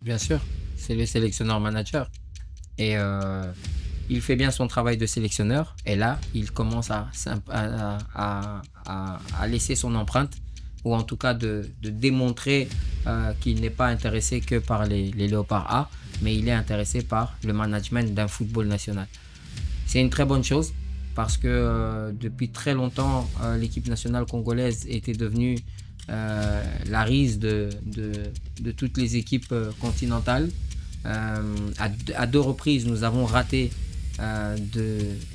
Bien sûr, c'est le sélectionneur-manager. Et il fait bien son travail de sélectionneur. Et là, il commence à laisser son empreinte, ou en tout cas de démontrer qu'il n'est pas intéressé que par les Léopards A, mais il est intéressé par le management d'un football national. C'est une très bonne chose parce que depuis très longtemps, l'équipe nationale congolaise était devenue la risée de toutes les équipes continentales. À deux reprises, nous avons raté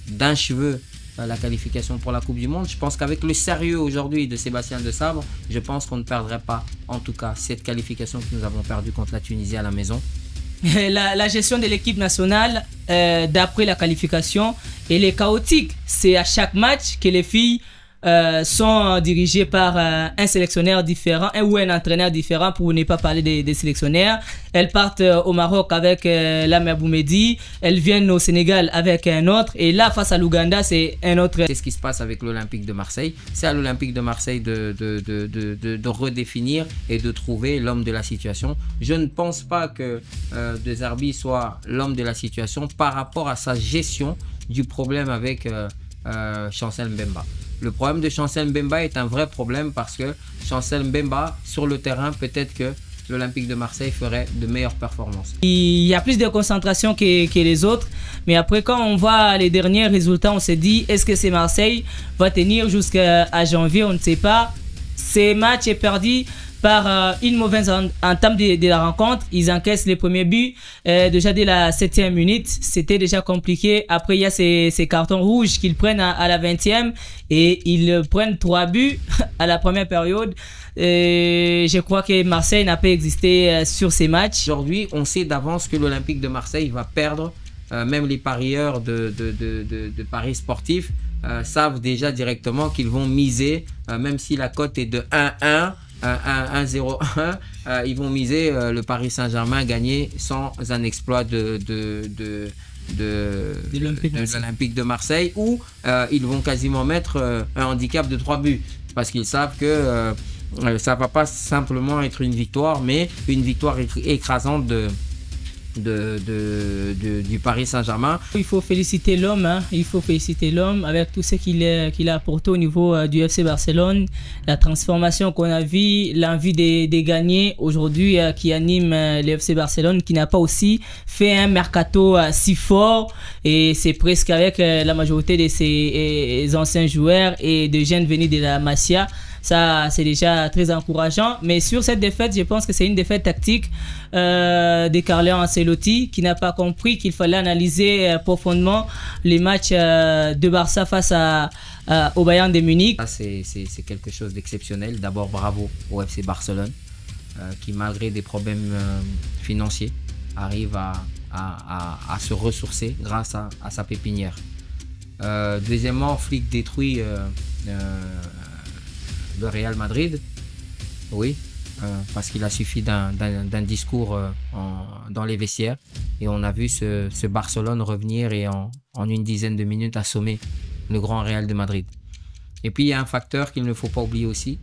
d'un cheveu la qualification pour la Coupe du Monde. Je pense qu'avec le sérieux aujourd'hui de Sébastien Desabre, je pense qu'on ne perdrait pas, en tout cas, cette qualification que nous avons perdue contre la Tunisie à la maison. La gestion de l'équipe nationale d'après la qualification, elle est chaotique. C'est à chaque match que les filles sont dirigées par un sélectionneur différent ou un entraîneur différent, pour ne pas parler des sélectionneurs. Elles partent au Maroc avec Lamia Boumedi, elles viennent au Sénégal avec un autre, et là face à l'Ouganda c'est un autre. C'est ce qui se passe avec l'Olympique de Marseille. C'est à l'Olympique de Marseille de redéfinir et de trouver l'homme de la situation. Je ne pense pas que De Zerbi soit l'homme de la situation par rapport à sa gestion du problème avec Chancel Mbemba. Le problème de Chancel Mbemba est un vrai problème parce que Chancel Mbemba, sur le terrain, peut-être que l'Olympique de Marseille ferait de meilleures performances. Il y a plus de concentration que les autres, mais après quand on voit les derniers résultats, on se dit est-ce que c'est Marseille va tenir jusqu'à janvier, on ne sait pas. Ce match est perdu par une mauvaise entame de la rencontre. Ils encaissent les premiers buts déjà dès la 7e minute. C'était déjà compliqué. Après, il y a ces cartons rouges qu'ils prennent à la 20e et ils prennent 3 buts à la première période. Je crois que Marseille n'a pas existé sur ces matchs. Aujourd'hui, on sait d'avance que l'Olympique de Marseille va perdre. Même les parieurs de paris sportifs savent déjà directement qu'ils vont miser, même si la cote est de 1-1, 1-0-1, ils vont miser le Paris Saint-Germain gagner sans un exploit de l'Olympique de Marseille, où ils vont quasiment mettre un handicap de 3 buts parce qu'ils savent que ça ne va pas simplement être une victoire, mais une victoire écrasante du Paris Saint-Germain. Il faut féliciter l'homme, hein. Il faut féliciter l'homme avec tout ce qu'il a apporté au niveau du FC Barcelone, la transformation qu'on a vue, l'envie de gagner aujourd'hui qui anime le FC Barcelone, qui n'a pas aussi fait un mercato si fort, et c'est presque avec la majorité de ses anciens joueurs et de jeunes venus de la Masia. Ça, c'est déjà très encourageant. Mais sur cette défaite, je pense que c'est une défaite tactique de Carlo Ancelotti, qui n'a pas compris qu'il fallait analyser profondément les matchs de Barça face au Bayern de Munich. C'est quelque chose d'exceptionnel. D'abord, bravo au FC Barcelone, qui malgré des problèmes financiers, arrive à se ressourcer grâce à sa pépinière. Deuxièmement, Flick détruit le Real Madrid, oui, parce qu'il a suffi d'un discours dans les vestiaires, et on a vu ce Barcelone revenir et en une dizaine de minutes assommer le grand Real de Madrid. Et puis il y a un facteur qu'il ne faut pas oublier aussi,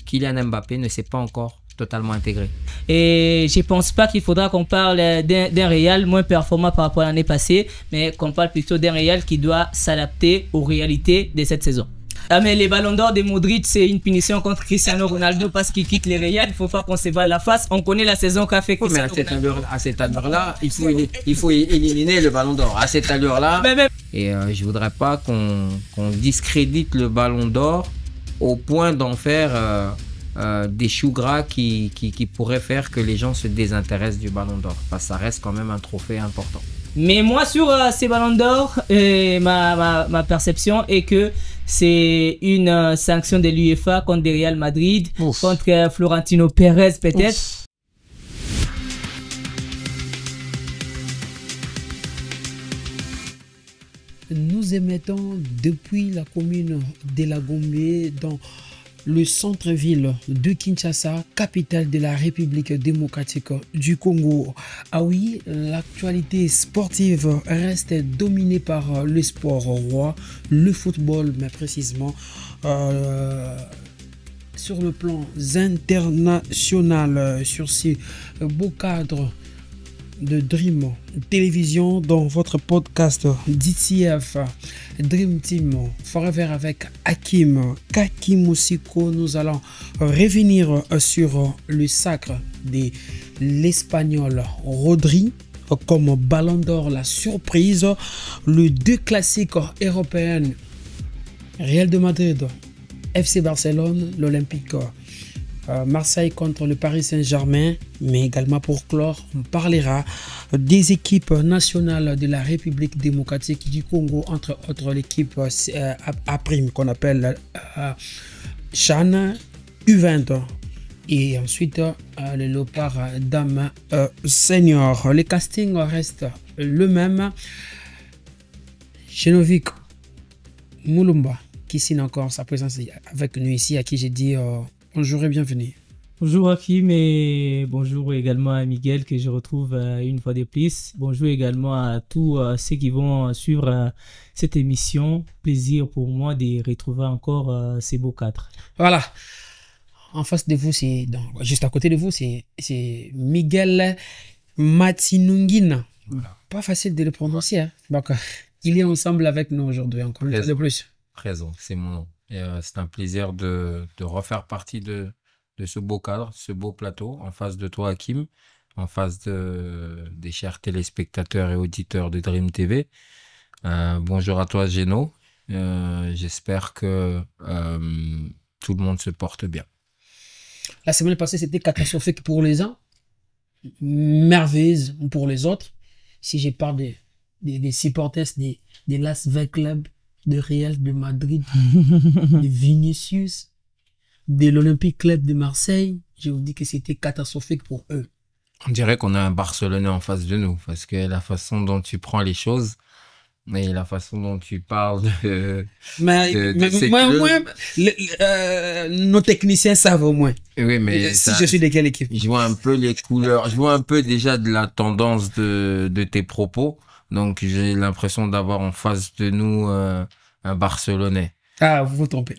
Kylian Mbappé ne s'est pas encore totalement intégré. Et je ne pense pas qu'il faudra qu'on parle d'un Real moins performant par rapport à l'année passée, mais qu'on parle plutôt d'un Real qui doit s'adapter aux réalités de cette saison. Ah, mais les ballons d'or de Modric, c'est une punition contre Cristiano Ronaldo parce qu'il quitte les Real. Il ne faut pas qu'on se voile la face. On connaît la saison qu'a fait Cristiano Ronaldo. Mais à cette allure-là, il faut éliminer le ballon d'or. À cette allure-là. Et je ne voudrais pas qu'on discrédite le ballon d'or au point d'en faire des choux gras qui pourraient faire que les gens se désintéressent du ballon d'or. Parce que ça reste quand même un trophée important. Mais moi, sur ces ballons d'or, ma perception est que c'est une sanction de l'UEFA contre le Real Madrid, contre Florentino Pérez peut-être. Nous émettons depuis la commune de La Gombe dans le centre-ville de Kinshasa, capitale de la République démocratique du Congo. Ah oui, l'actualité sportive reste dominée par le sport roi, le football, mais précisément sur le plan international, sur ces beaux cadres de Dream Télévision dans votre podcast DTF Dream Team Forever avec Hakim Musiko. Nous allons revenir sur le sacre de l'Espagnol Rodri comme Ballon d'Or, la surprise, le deux classiques européens, Real de Madrid, FC Barcelone, l'Olympique Marseille contre le Paris Saint-Germain, mais également pour clore, on parlera des équipes nationales de la République démocratique du Congo, entre autres l'équipe A' qu'on appelle Chan U20 et ensuite le Léopard Dame Senior. Le casting reste le même. Genovic Moulumba qui signe encore sa présence avec nous ici, à qui j'ai dit bonjour et bienvenue. Bonjour Hakim et bonjour également à Miguel que je retrouve une fois de plus. Bonjour également à tous ceux qui vont suivre cette émission. Plaisir pour moi de retrouver encore ces beaux cadres. Voilà. En face de vous, juste à côté de vous, c'est Miguel Matinungina. Voilà. Pas facile de le prononcer. Hein. Donc, il est ensemble avec nous aujourd'hui, encore une fois de plus. Présent, c'est mon nom. C'est un plaisir de refaire partie de ce beau cadre, ce beau plateau, en face de toi, Hakim, en face des chers téléspectateurs et auditeurs de Dream TV. Bonjour à toi, Geno. J'espère que tout le monde se porte bien. La semaine passée, c'était catastrophique pour les uns, merveilleuse pour les autres. Si je parle des supporters des Las Vegas Club, de Real de Madrid, de Vinicius, de l'Olympique Club de Marseille, je vous dis que c'était catastrophique pour eux. On dirait qu'on a un Barcelonais en face de nous, parce que la façon dont tu prends les choses et la façon dont tu parles nos techniciens savent au moins. Oui, mais je suis de quelle équipe? Je vois un peu les couleurs, je vois un peu déjà de la tendance de tes propos. Donc, j'ai l'impression d'avoir en face de nous un Barcelonais. Ah, vous vous trompez.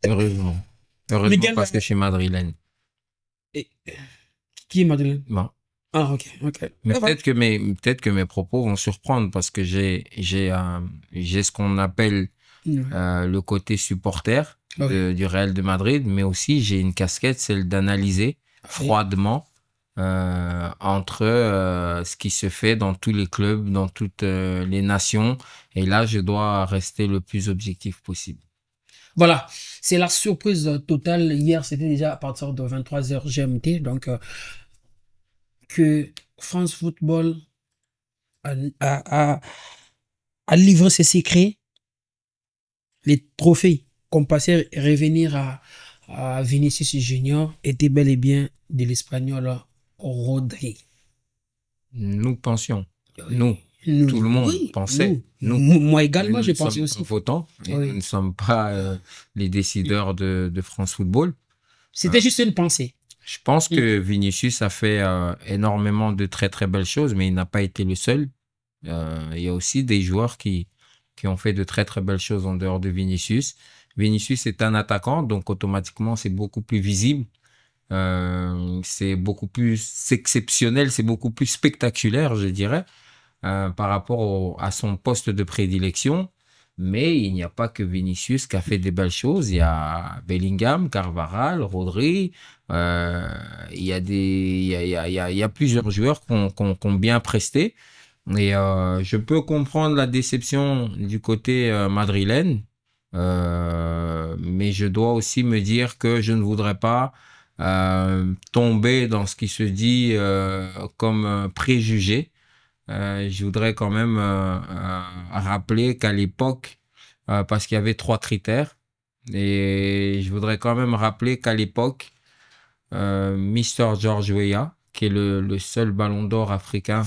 Heureusement. Parce que je suis madrilène. Et qui est madrilène? Bon. Ah, ok. Mais peut-être que mes propos vont surprendre parce que j'ai ce qu'on appelle le côté supporter du Real de Madrid, mais aussi j'ai une casquette, celle d'analyser froidement entre ce qui se fait dans tous les clubs, dans toutes les nations. Et là, je dois rester le plus objectif possible. Voilà, c'est la surprise totale. Hier, c'était déjà à partir de 23h GMT. Donc, que France Football a livré ses secrets. Les trophées qu'on passait revenir à Vinicius Junior étaient bel et bien de l'Espagnol Rodri. Nous pensions. Nous, tout le monde pensait. Moi également, je pensais aussi. Nous votants, nous ne sommes pas les décideurs de France Football. C'était juste une pensée. Je pense que Vinicius a fait énormément de très très belles choses, mais il n'a pas été le seul. Il y a aussi des joueurs qui ont fait de très très belles choses en dehors de Vinicius. Vinicius est un attaquant, donc automatiquement c'est beaucoup plus visible. C'est beaucoup plus exceptionnel, c'est beaucoup plus spectaculaire, je dirais, par rapport à son poste de prédilection. Mais il n'y a pas que Vinicius qui a fait des belles choses. Il y a Bellingham, Carvajal, Rodri. Il y a plusieurs joueurs qui ont bien presté. Et je peux comprendre la déception du côté madrilène. Mais je dois aussi me dire que je ne voudrais pas tomber dans ce qui se dit comme préjugé. Je voudrais quand même rappeler qu'à l'époque, parce qu'il y avait 3 critères, et je voudrais quand même rappeler qu'à l'époque, Mr. George Weah, qui est le seul ballon d'or africain.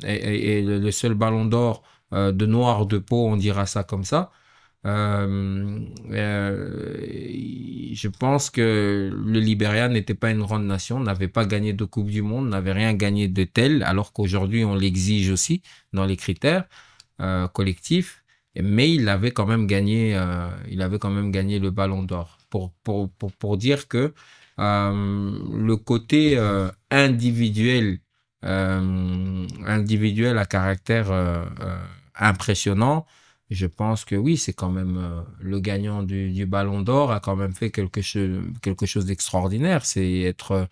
Et le seul ballon d'or de noir de peau, on dira ça comme ça. Je pense que le Libéria n'était pas une grande nation, n'avait pas gagné de Coupe du Monde, n'avait rien gagné de tel, alors qu'aujourd'hui on l'exige aussi dans les critères collectifs. Mais il avait quand même gagné le Ballon d'Or. Pour dire que le côté individuel à caractère impressionnant, je pense que oui, c'est quand même le gagnant du Ballon d'Or a quand même fait quelque chose d'extraordinaire. C'est être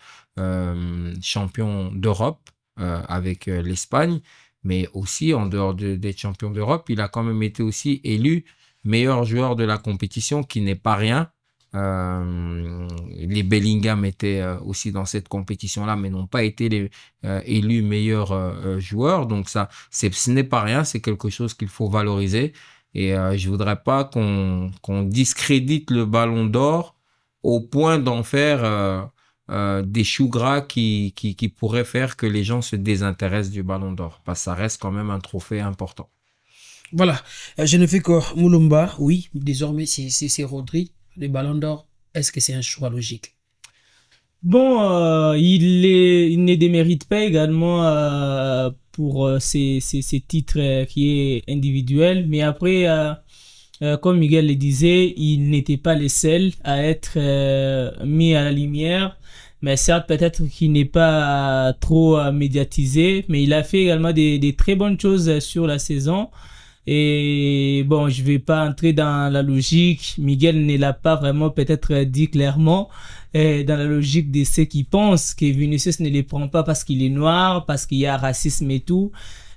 champion d'Europe avec l'Espagne, mais aussi en dehors d'être champion d'Europe, il a quand même été aussi élu meilleur joueur de la compétition, qui n'est pas rien. Les Bellingham étaient aussi dans cette compétition-là, mais n'ont pas été élus meilleurs joueurs. Donc ça, ce n'est pas rien, c'est quelque chose qu'il faut valoriser. Et je voudrais pas qu'on discrédite le Ballon d'Or au point d'en faire des choux gras qui pourraient faire que les gens se désintéressent du Ballon d'Or, parce que ça reste quand même un trophée important. Voilà, je ne fais que Moulumba. Oui, désormais c'est Rodri. Le Ballon d'Or, est-ce que c'est un choix logique? Bon, il ne démérite pas également pour ses titres qui est individuel, mais après, comme Miguel le disait, il n'était pas le seul à être mis à la lumière. Mais certes, peut-être qu'il n'est pas trop médiatisé, mais il a fait également des très bonnes choses sur la saison. Et bon, je vais pas entrer dans la logique. Miguel ne l'a pas vraiment peut-être dit clairement. Dans la logique de ceux qui pensent que Vinicius ne les prend pas parce qu'il est noir, parce qu'il y a racisme et tout.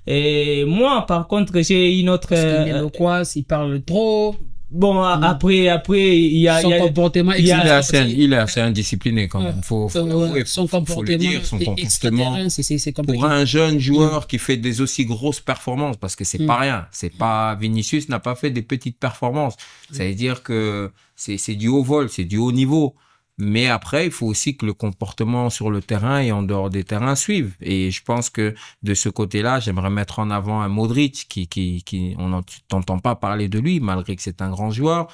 Et moi, par contre, j'ai une autre... Parce qu'il est quoi, s'il parle trop... Bon, après, il y a... Son comportement... Il est assez indiscipliné quand même. Son comportement... Faut le dire, son comportement... Pour un jeune joueur qui fait des aussi grosses performances, parce que c'est pas rien. C'est pas... Vinicius n'a pas fait des petites performances. Ça veut dire que c'est du haut vol, c'est du haut niveau. Mais après, il faut aussi que le comportement sur le terrain et en dehors des terrains suive. Et je pense que de ce côté-là, j'aimerais mettre en avant un Modric on n'entend pas parler de lui, malgré que c'est un grand joueur.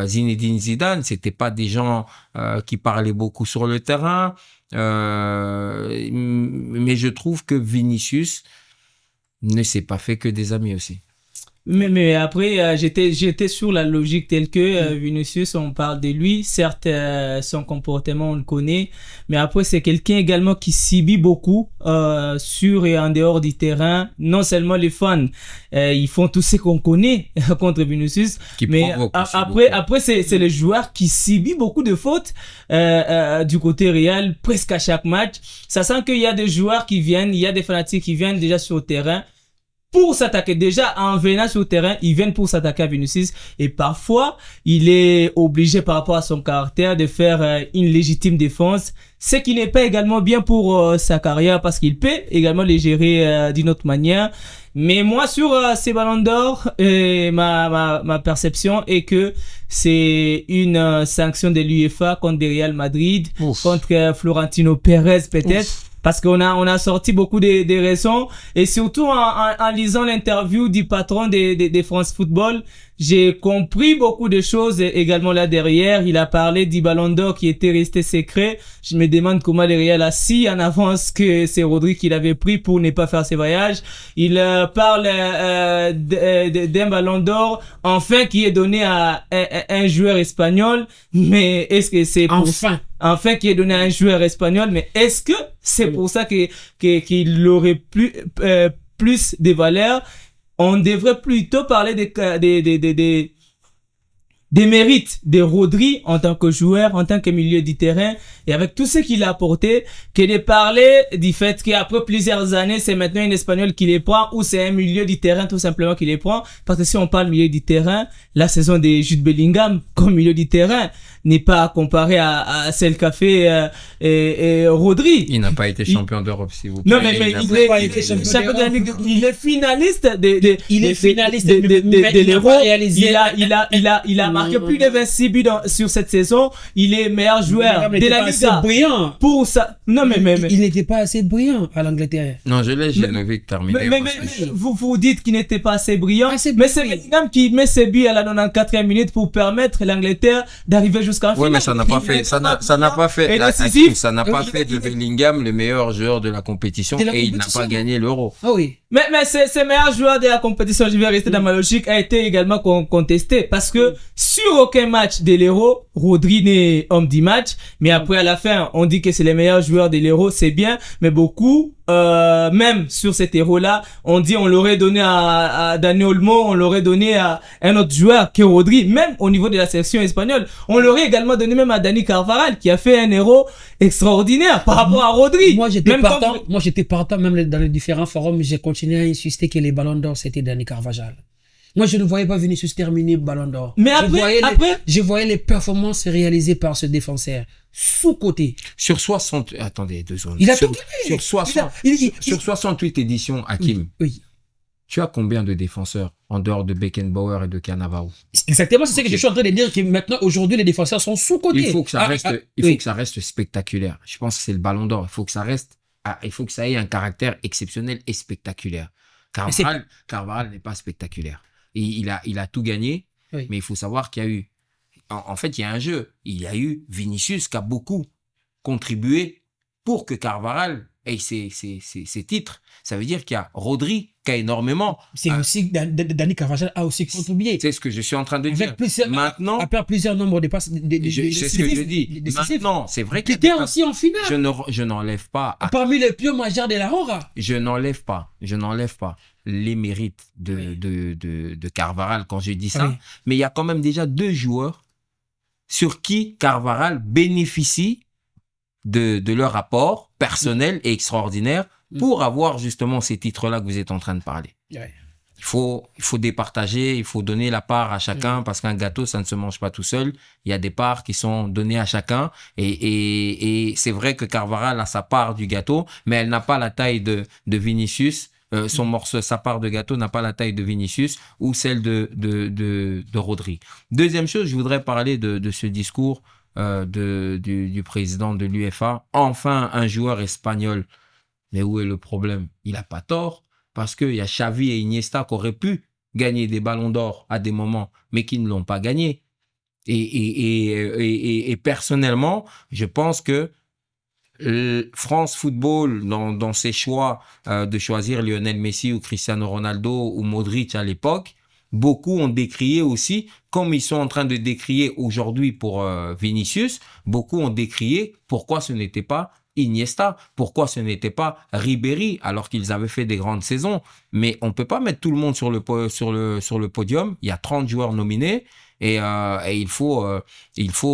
Zinedine Zidane, c'était pas des gens qui parlaient beaucoup sur le terrain. Mais je trouve que Vinicius ne s'est pas fait que des amis aussi. Mais après, j'étais sur la logique telle que Vinicius, on parle de lui. Certes, son comportement, on le connaît. Mais après, c'est quelqu'un également qui subit beaucoup sur et en dehors du terrain. Non seulement les fans, ils font tout ce qu'on connaît contre Vinicius. Mais après, c'est le joueur qui subit beaucoup de fautes du côté Real, presque à chaque match. Ça sent qu'il y a des joueurs qui viennent, il y a des fanatiques qui viennent déjà sur le terrain pour s'attaquer. Déjà, en venant sur le terrain, ils viennent pour s'attaquer à Vinicius. Et parfois, il est obligé par rapport à son caractère de faire une légitime défense. Ce qui n'est pas également bien pour sa carrière parce qu'il peut également les gérer d'une autre manière. Mais moi, sur ces ballons d'or, ma perception est que c'est une sanction de l'UEFA contre le Real Madrid, contre Florentino Pérez peut-être. Parce qu'on a sorti beaucoup de raisons et surtout en lisant l'interview du patron de France Football, j'ai compris beaucoup de choses également là derrière. Il a parlé du Ballon d'Or qui était resté secret. Je me demande comment le Real a si en avance que c'est Rodri qui l'avait pris pour ne pas faire ses voyages. Il parle d'un Ballon d'Or enfin qui est donné à un joueur espagnol. Mais est-ce que c'est pour enfin qui est donné à un joueur espagnol, mais est-ce que c'est pour ça qu'il aurait plus de valeur? On devrait plutôt parler des mérites de Rodri en tant que joueur, en tant que milieu du terrain et avec tout ce qu'il a apporté, que de parler du fait qu'après plusieurs années, c'est maintenant un Espagnol qui les prend ou c'est un milieu du terrain tout simplement qui les prend. Parce que si on parle milieu du terrain, la saison de Jude Bellingham comme milieu du terrain n'est pas comparée à celle qu'a fait Rodri. Il n'a pas été champion d'Europe, s'il vous plaît. Non, mais il est finaliste de l'Euro. Il a marqué plus de 26 buts sur cette saison. Il est meilleur joueur de la Liga. Brillant. Pour ça. Non, mais il n'était pas assez brillant à l'Angleterre. Non, je laisse Genovic terminer. Mais vous dites qu'il n'était pas assez brillant. Mais c'est Bellingham qui met ses buts à la 94e minute pour permettre à l'Angleterre d'arriver jusqu'en finale. Oui, mais ça n'a pas fait, ça n'a pas fait, ça n'a pas fait de Bellingham le meilleur joueur de la compétition et il n'a pas gagné l'Euro. Ah oui. Mais ce meilleur joueur de la compétition, je vais rester dans ma logique, a été également contesté parce que sur aucun match de l'Euro, Rodri n'est homme du match, mais après à la fin, on dit que c'est le meilleur joueur de l'Euro, c'est bien, mais beaucoup, même sur cet Euro-là, on dit on l'aurait donné à Dani Olmo, on l'aurait donné à un autre joueur que Rodri, même au niveau de la sélection espagnole, on l'aurait également donné même à Dani Carvajal qui a fait un Euro extraordinaire par rapport à Rodri. Moi j'étais partant, même dans les différents forums, j'ai continué à insister que les ballons d'or c'était Dani Carvajal. Moi, je ne voyais pas Vinicius terminer Ballon d'Or. Mais je voyais les performances réalisées par ce défenseur sous-côté. Sur 60, attendez, 2 secondes. Il a tout sur 68 éditions, Hakim. Oui. Tu as combien de défenseurs en dehors de Beckenbauer et de Cannavaro? Exactement, c'est ce que je suis en train de dire, que maintenant, aujourd'hui, les défenseurs sont sous-côté. Il faut que ça reste, faut que ça reste spectaculaire. Je pense que c'est le Ballon d'Or. Il faut que ça reste, il faut que ça ait un caractère exceptionnel et spectaculaire. Carvajal n'est pas spectaculaire. Il a tout gagné, mais il faut savoir qu'il y a eu, en fait, il y a un jeu. Il y a eu Vinicius qui a beaucoup contribué pour que Carvajal ait ses titres. Ça veut dire qu'il y a Rodri qui a énormément. C'est aussi, Dani Carvajal a aussi contribué. C'est ce que je suis en train de dire. Maintenant, à faire plusieurs nombres de passes. C'est ce que je dis. Maintenant, c'est vrai qu'il était aussi en finale. Je n'enlève pas. Parmi les plus majeurs de la Hora. Je n'enlève pas les mérites de Carvajal quand je dis ça. Mais il y a quand même déjà 2 joueurs sur qui Carvajal bénéficie de leur apport personnel et extraordinaire pour avoir justement ces titres-là que vous êtes en train de parler. Il faut départager, il faut donner la part à chacun parce qu'un gâteau, ça ne se mange pas tout seul. Il y a des parts qui sont données à chacun et c'est vrai que Carvajal a sa part du gâteau, mais elle n'a pas la taille de Vinicius. Son morceau, sa part de gâteau n'a pas la taille de Vinicius ou celle de Rodri. Deuxième chose, je voudrais parler de ce discours du président de l'UEFA. Enfin, un joueur espagnol. Mais où est le problème? Il n'a pas tort parce qu'il y a Xavi et Iniesta qui auraient pu gagner des ballons d'or à des moments, mais qui ne l'ont pas gagné. Et personnellement, je pense que France Football, dans ses choix de choisir Lionel Messi ou Cristiano Ronaldo ou Modric à l'époque, beaucoup ont décrié aussi, comme ils sont en train de décrier aujourd'hui pour Vinicius, beaucoup ont décrié pourquoi ce n'était pas Iniesta, pourquoi ce n'était pas Ribéry alors qu'ils avaient fait des grandes saisons. Mais on peut pas mettre tout le monde sur le podium. Il y a 30 joueurs nominés et il faut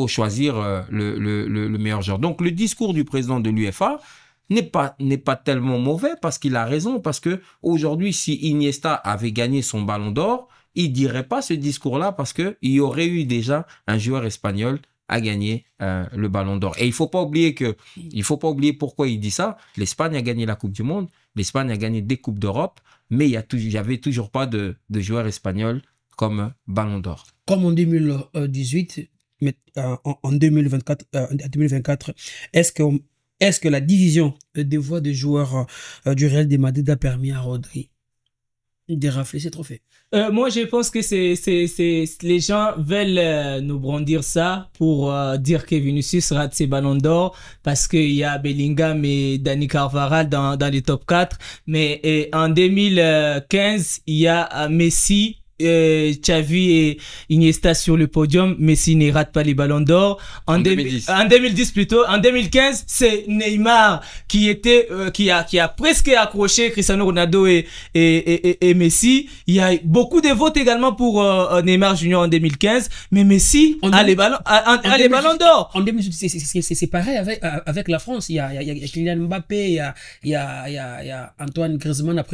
choisir le meilleur joueur. Donc le discours du président de l'UEFA n'est pas tellement mauvais parce qu'il a raison, parce que aujourd'hui si Iniesta avait gagné son ballon d'or, il dirait pas ce discours-là parce que il y aurait eu déjà un joueur espagnol à gagner le ballon d'or. Et il faut pas oublier pourquoi il dit ça. L'Espagne a gagné la Coupe du Monde, l'Espagne a gagné des Coupes d'Europe, mais il y avait toujours pas de joueur espagnol comme ballon d'or. Comme en 2018, mais en 2024, est-ce que la division des voix des joueurs du Real de Madrid a permis à Rodri de rafler ses trophées? Moi, je pense que les gens veulent nous brandir ça pour dire que Vinicius rate ses ballons d'or parce qu'il y a Bellingham et Dani Carvajal dans les top 4. Mais en 2015, il y a Messi, Xavi et Iniesta sur le podium. Messi ne rate pas les ballons d'or. En 2010 plutôt. En 2015, c'est Neymar qui a presque accroché Cristiano Ronaldo et Messi. Il y a beaucoup de votes également pour Neymar Junior en 2015, mais Messi a les ballons d'or. En 2018, c'est pareil avec la France. Il y a Kylian Mbappé, il y a Antoine Griezmann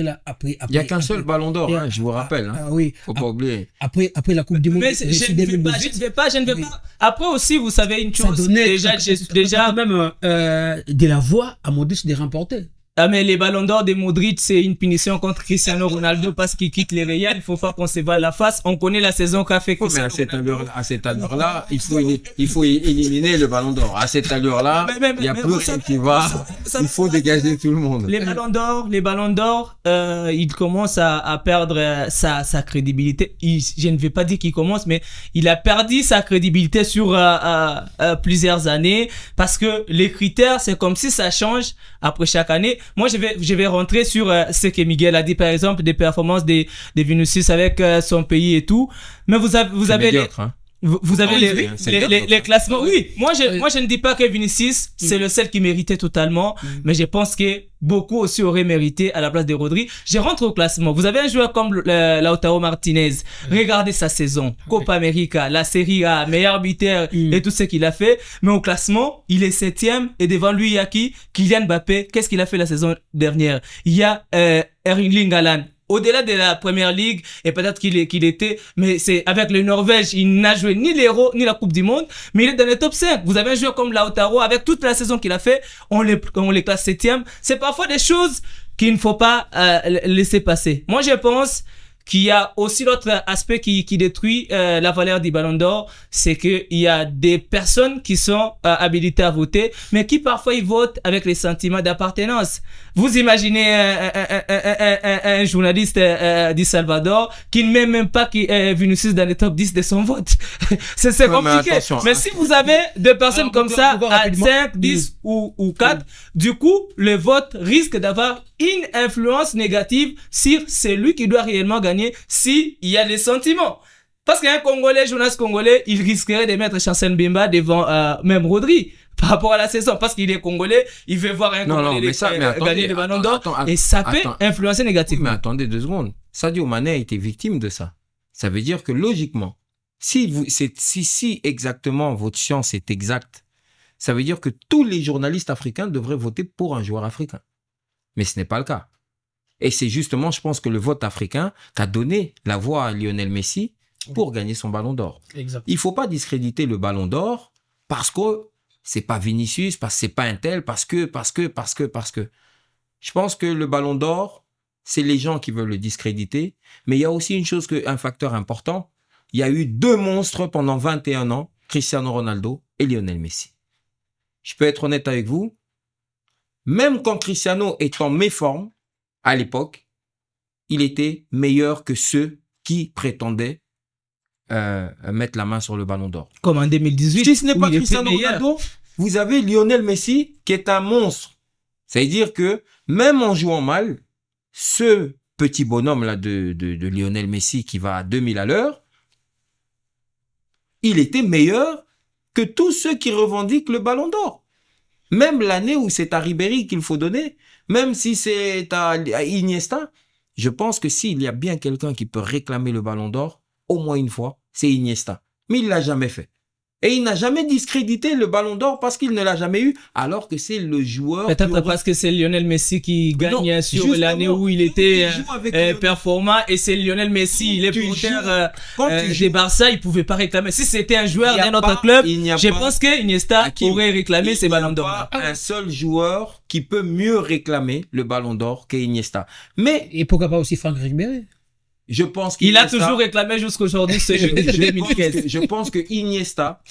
il y a qu'un seul ballon d'or, je vous rappelle. Oui. Faut pas oublier. Après la Coupe du Monde. Mais je ne vais pas. Après aussi, vous savez une chose. Déjà même de la voix à Modric de remporter. Ah, mais les ballons d'or de Modric, c'est une punition contre Cristiano Ronaldo parce qu'il quitte les Real. Il faut pas qu'on se voit la face. On connaît la saison qu'a fait Cristiano Ronaldo. À cette allure-là, il faut éliminer le ballon d'or. À cette allure-là, il n'y a plus rien qui va. Il faut dégager tout le monde. Les ballons d'or, il commence à perdre sa crédibilité. Je ne vais pas dire qu'il commence, mais il a perdu sa crédibilité sur plusieurs années parce que les critères, c'est comme si ça change après chaque année. Moi, je vais rentrer sur ce que Miguel a dit, par exemple, des performances des Vinicius avec son pays et tout. Mais vous avez médiocre, hein. Vous avez les classements. Oui, moi je ne dis pas que Vinicius c'est le seul qui méritait totalement, mais je pense que beaucoup aussi auraient mérité à la place de Rodri. Je rentre au classement. Vous avez un joueur comme Lautaro Martinez. Regardez sa saison. Copa América, la Serie A, meilleur buteur et tout ce qu'il a fait. Mais au classement, il est 7e et devant lui il y a qui? Kylian Mbappé. Qu'est-ce qu'il a fait la saison dernière? Il y a Erling Haaland. Au-delà de la première ligue, et peut-être qu'il était, mais c'est avec le Norvège, il n'a joué ni l'Euro, ni la Coupe du Monde, mais il est dans le top 5. Vous avez un joueur comme Lautaro, avec toute la saison qu'il a fait, on les classe 7e. C'est parfois des choses qu'il ne faut pas laisser passer. Moi, je pense qu'il y a aussi l'autre aspect qui détruit la valeur du Ballon d'Or, c'est qu'il y a des personnes qui sont habilitées à voter, mais qui parfois ils votent avec les sentiments d'appartenance. Vous imaginez un journaliste du Salvador qui ne met même pas Vinicius dans le top 10 de son vote. C'est compliqué. Mais si vous avez deux personnes comme ça, à 5, 10 ou 4, du coup, le vote risque d'avoir une influence négative sur celui qui doit réellement gagner s'il y a des sentiments. Parce qu'un Congolais, journaliste congolais, il risquerait de mettre Chancel Mbemba devant même Rodri par rapport à la saison. Parce qu'il est Congolais, il veut voir un Congolais gagner le Ballon d'Or et ça peut influencer négativement. Oui, mais attendez 2 secondes. Sadio Mané a été victime de ça. Ça veut dire que logiquement, si exactement votre science est exacte, ça veut dire que tous les journalistes africains devraient voter pour un joueur africain. Mais ce n'est pas le cas. Et c'est justement, je pense que le vote africain qui a donné la voix à Lionel Messi pour gagner son Ballon d'Or. Il ne faut pas discréditer le Ballon d'Or parce que c'est pas Vinicius, parce que c'est pas un tel, parce que. Je pense que le Ballon d'Or, c'est les gens qui veulent le discréditer. Mais il y a aussi un facteur important. Il y a eu 2 monstres pendant 21 ans, Cristiano Ronaldo et Lionel Messi. Je peux être honnête avec vous. Même quand Cristiano est en méforme, à l'époque, il était meilleur que ceux qui prétendaient mettre la main sur le Ballon d'Or. Comme en 2018. Si ce n'est pas Cristiano Ronaldo, vous avez Lionel Messi qui est un monstre. C'est-à-dire que même en jouant mal, ce petit bonhomme-là de Lionel Messi qui va à 2000 à l'heure, il était meilleur que tous ceux qui revendiquent le Ballon d'Or. Même l'année où c'est à Ribéry qu'il faut donner, même si c'est à Iniesta, je pense que s'il y a bien quelqu'un qui peut réclamer le Ballon d'Or, au moins une fois, c'est Iniesta. Mais il ne l'a jamais fait. Et il n'a jamais discrédité le Ballon d'Or parce qu'il ne l'a jamais eu, alors que c'est le joueur... Peut-être parce que c'est Lionel Messi qui gagne sur l'année où il était performant, et c'est Lionel Messi, il est porteur des Barça, il ne pouvait pas réclamer. Si c'était un joueur d'un autre club, je pense que Iniesta aurait réclamé ses Ballons d'Or. Un seul joueur qui peut mieux réclamer le Ballon d'Or qu'Iniesta. Mais... Et pourquoi pas aussi Franck Ribéry? Je pense qu'il a toujours réclamé jusqu'aujourd'hui ce jeu de 2015. Je pense que Iniesta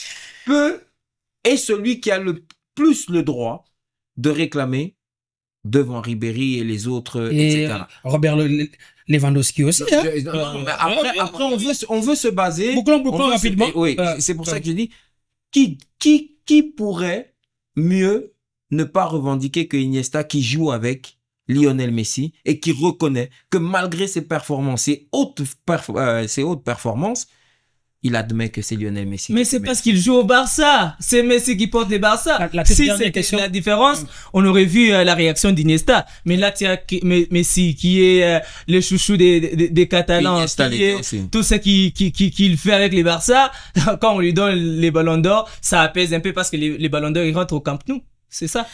est celui qui a le plus le droit de réclamer devant Ribéry et les autres, etc. Robert Lewandowski aussi. Après, on veut se baser. Bouclons rapidement. Oui, c'est pour ça que je dis qui pourrait mieux ne pas revendiquer que Iniesta qui joue avec Lionel Messi et qui reconnaît que malgré ses performances, ses hautes performances, il admet que c'est Lionel Messi. Mais c'est parce qu'il joue au Barça. C'est Messi qui porte les Barça. Si c'était la différence, on aurait vu la réaction d'Iniesta. Mais là, tu as Messi qui est le chouchou des Catalans, tout ce qu'il fait avec les Barça. Quand on lui donne les Ballons d'Or, ça apaise un peu parce que les Ballons d'Or, ils rentrent au Camp Nou. C'est ça.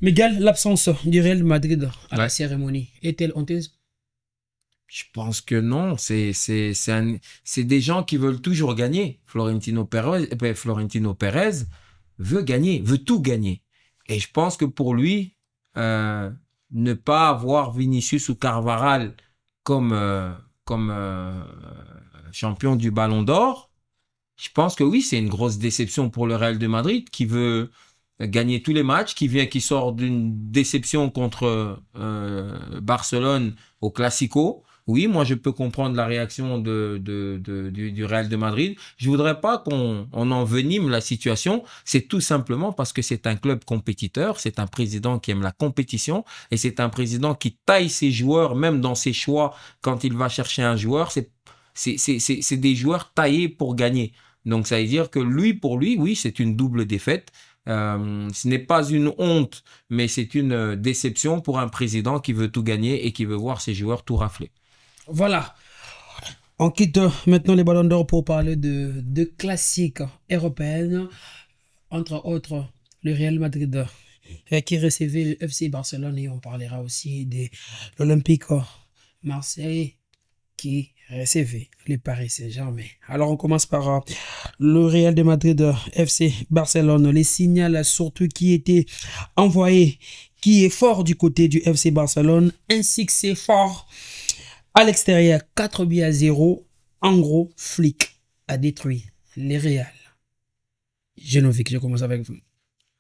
Miguel, l'absence du Real Madrid à la cérémonie est-elle honteuse? Je pense que non. C'est des gens qui veulent toujours gagner. Florentino Pérez veut gagner, veut tout gagner. Et je pense que pour lui, ne pas avoir Vinicius ou Carvajal comme, champion du Ballon d'Or, je pense que oui, c'est une grosse déception pour le Real de Madrid qui veut gagner tous les matchs, qui sort d'une déception contre Barcelone au Classico. Oui, moi je peux comprendre la réaction du Real de Madrid. Je voudrais pas qu'on envenime la situation. C'est tout simplement parce que c'est un club compétiteur, c'est un président qui aime la compétition et c'est un président qui taille ses joueurs, même dans ses choix quand il va chercher un joueur. C'est des joueurs taillés pour gagner. Donc ça veut dire que pour lui, oui, c'est une double défaite. Ce n'est pas une honte, mais c'est une déception pour un président qui veut tout gagner et qui veut voir ses joueurs tout rafler. Voilà. On quitte maintenant les Ballons d'Or pour parler de classiques européennes, entre autres le Real Madrid qui recevait le FC Barcelone, et on parlera aussi de l'Olympique Marseille qui recevait le Paris Saint-Germain. Alors on commence par le Real de Madrid FC Barcelone. Les signaux surtout qui étaient envoyés, qui est fort du côté du FC Barcelone, ainsi que c'est fort à l'extérieur. 4-0. En gros, Flick a détruit les Real. Genovic, je commence avec vous.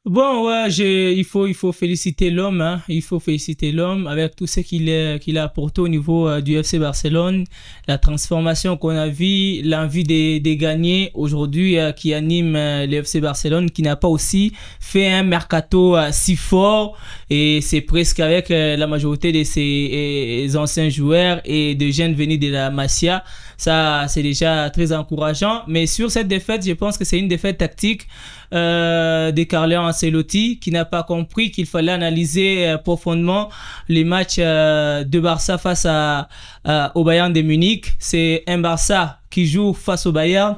Bon, ouais, il faut féliciter l'homme, hein. Il faut féliciter l'homme avec tout ce qu'il a apporté au niveau du FC Barcelone, la transformation qu'on a vue, l'envie de gagner aujourd'hui qui anime le FC Barcelone, qui n'a pas aussi fait un mercato si fort, et c'est presque avec la majorité de ses anciens joueurs et de jeunes venus de la Masia. Ça, c'est déjà très encourageant. Mais sur cette défaite, je pense que c'est une défaite tactique de Carlo Ancelotti, qui n'a pas compris qu'il fallait analyser profondément les matchs de Barça face au Bayern de Munich. C'est un Barça qui joue face au Bayern,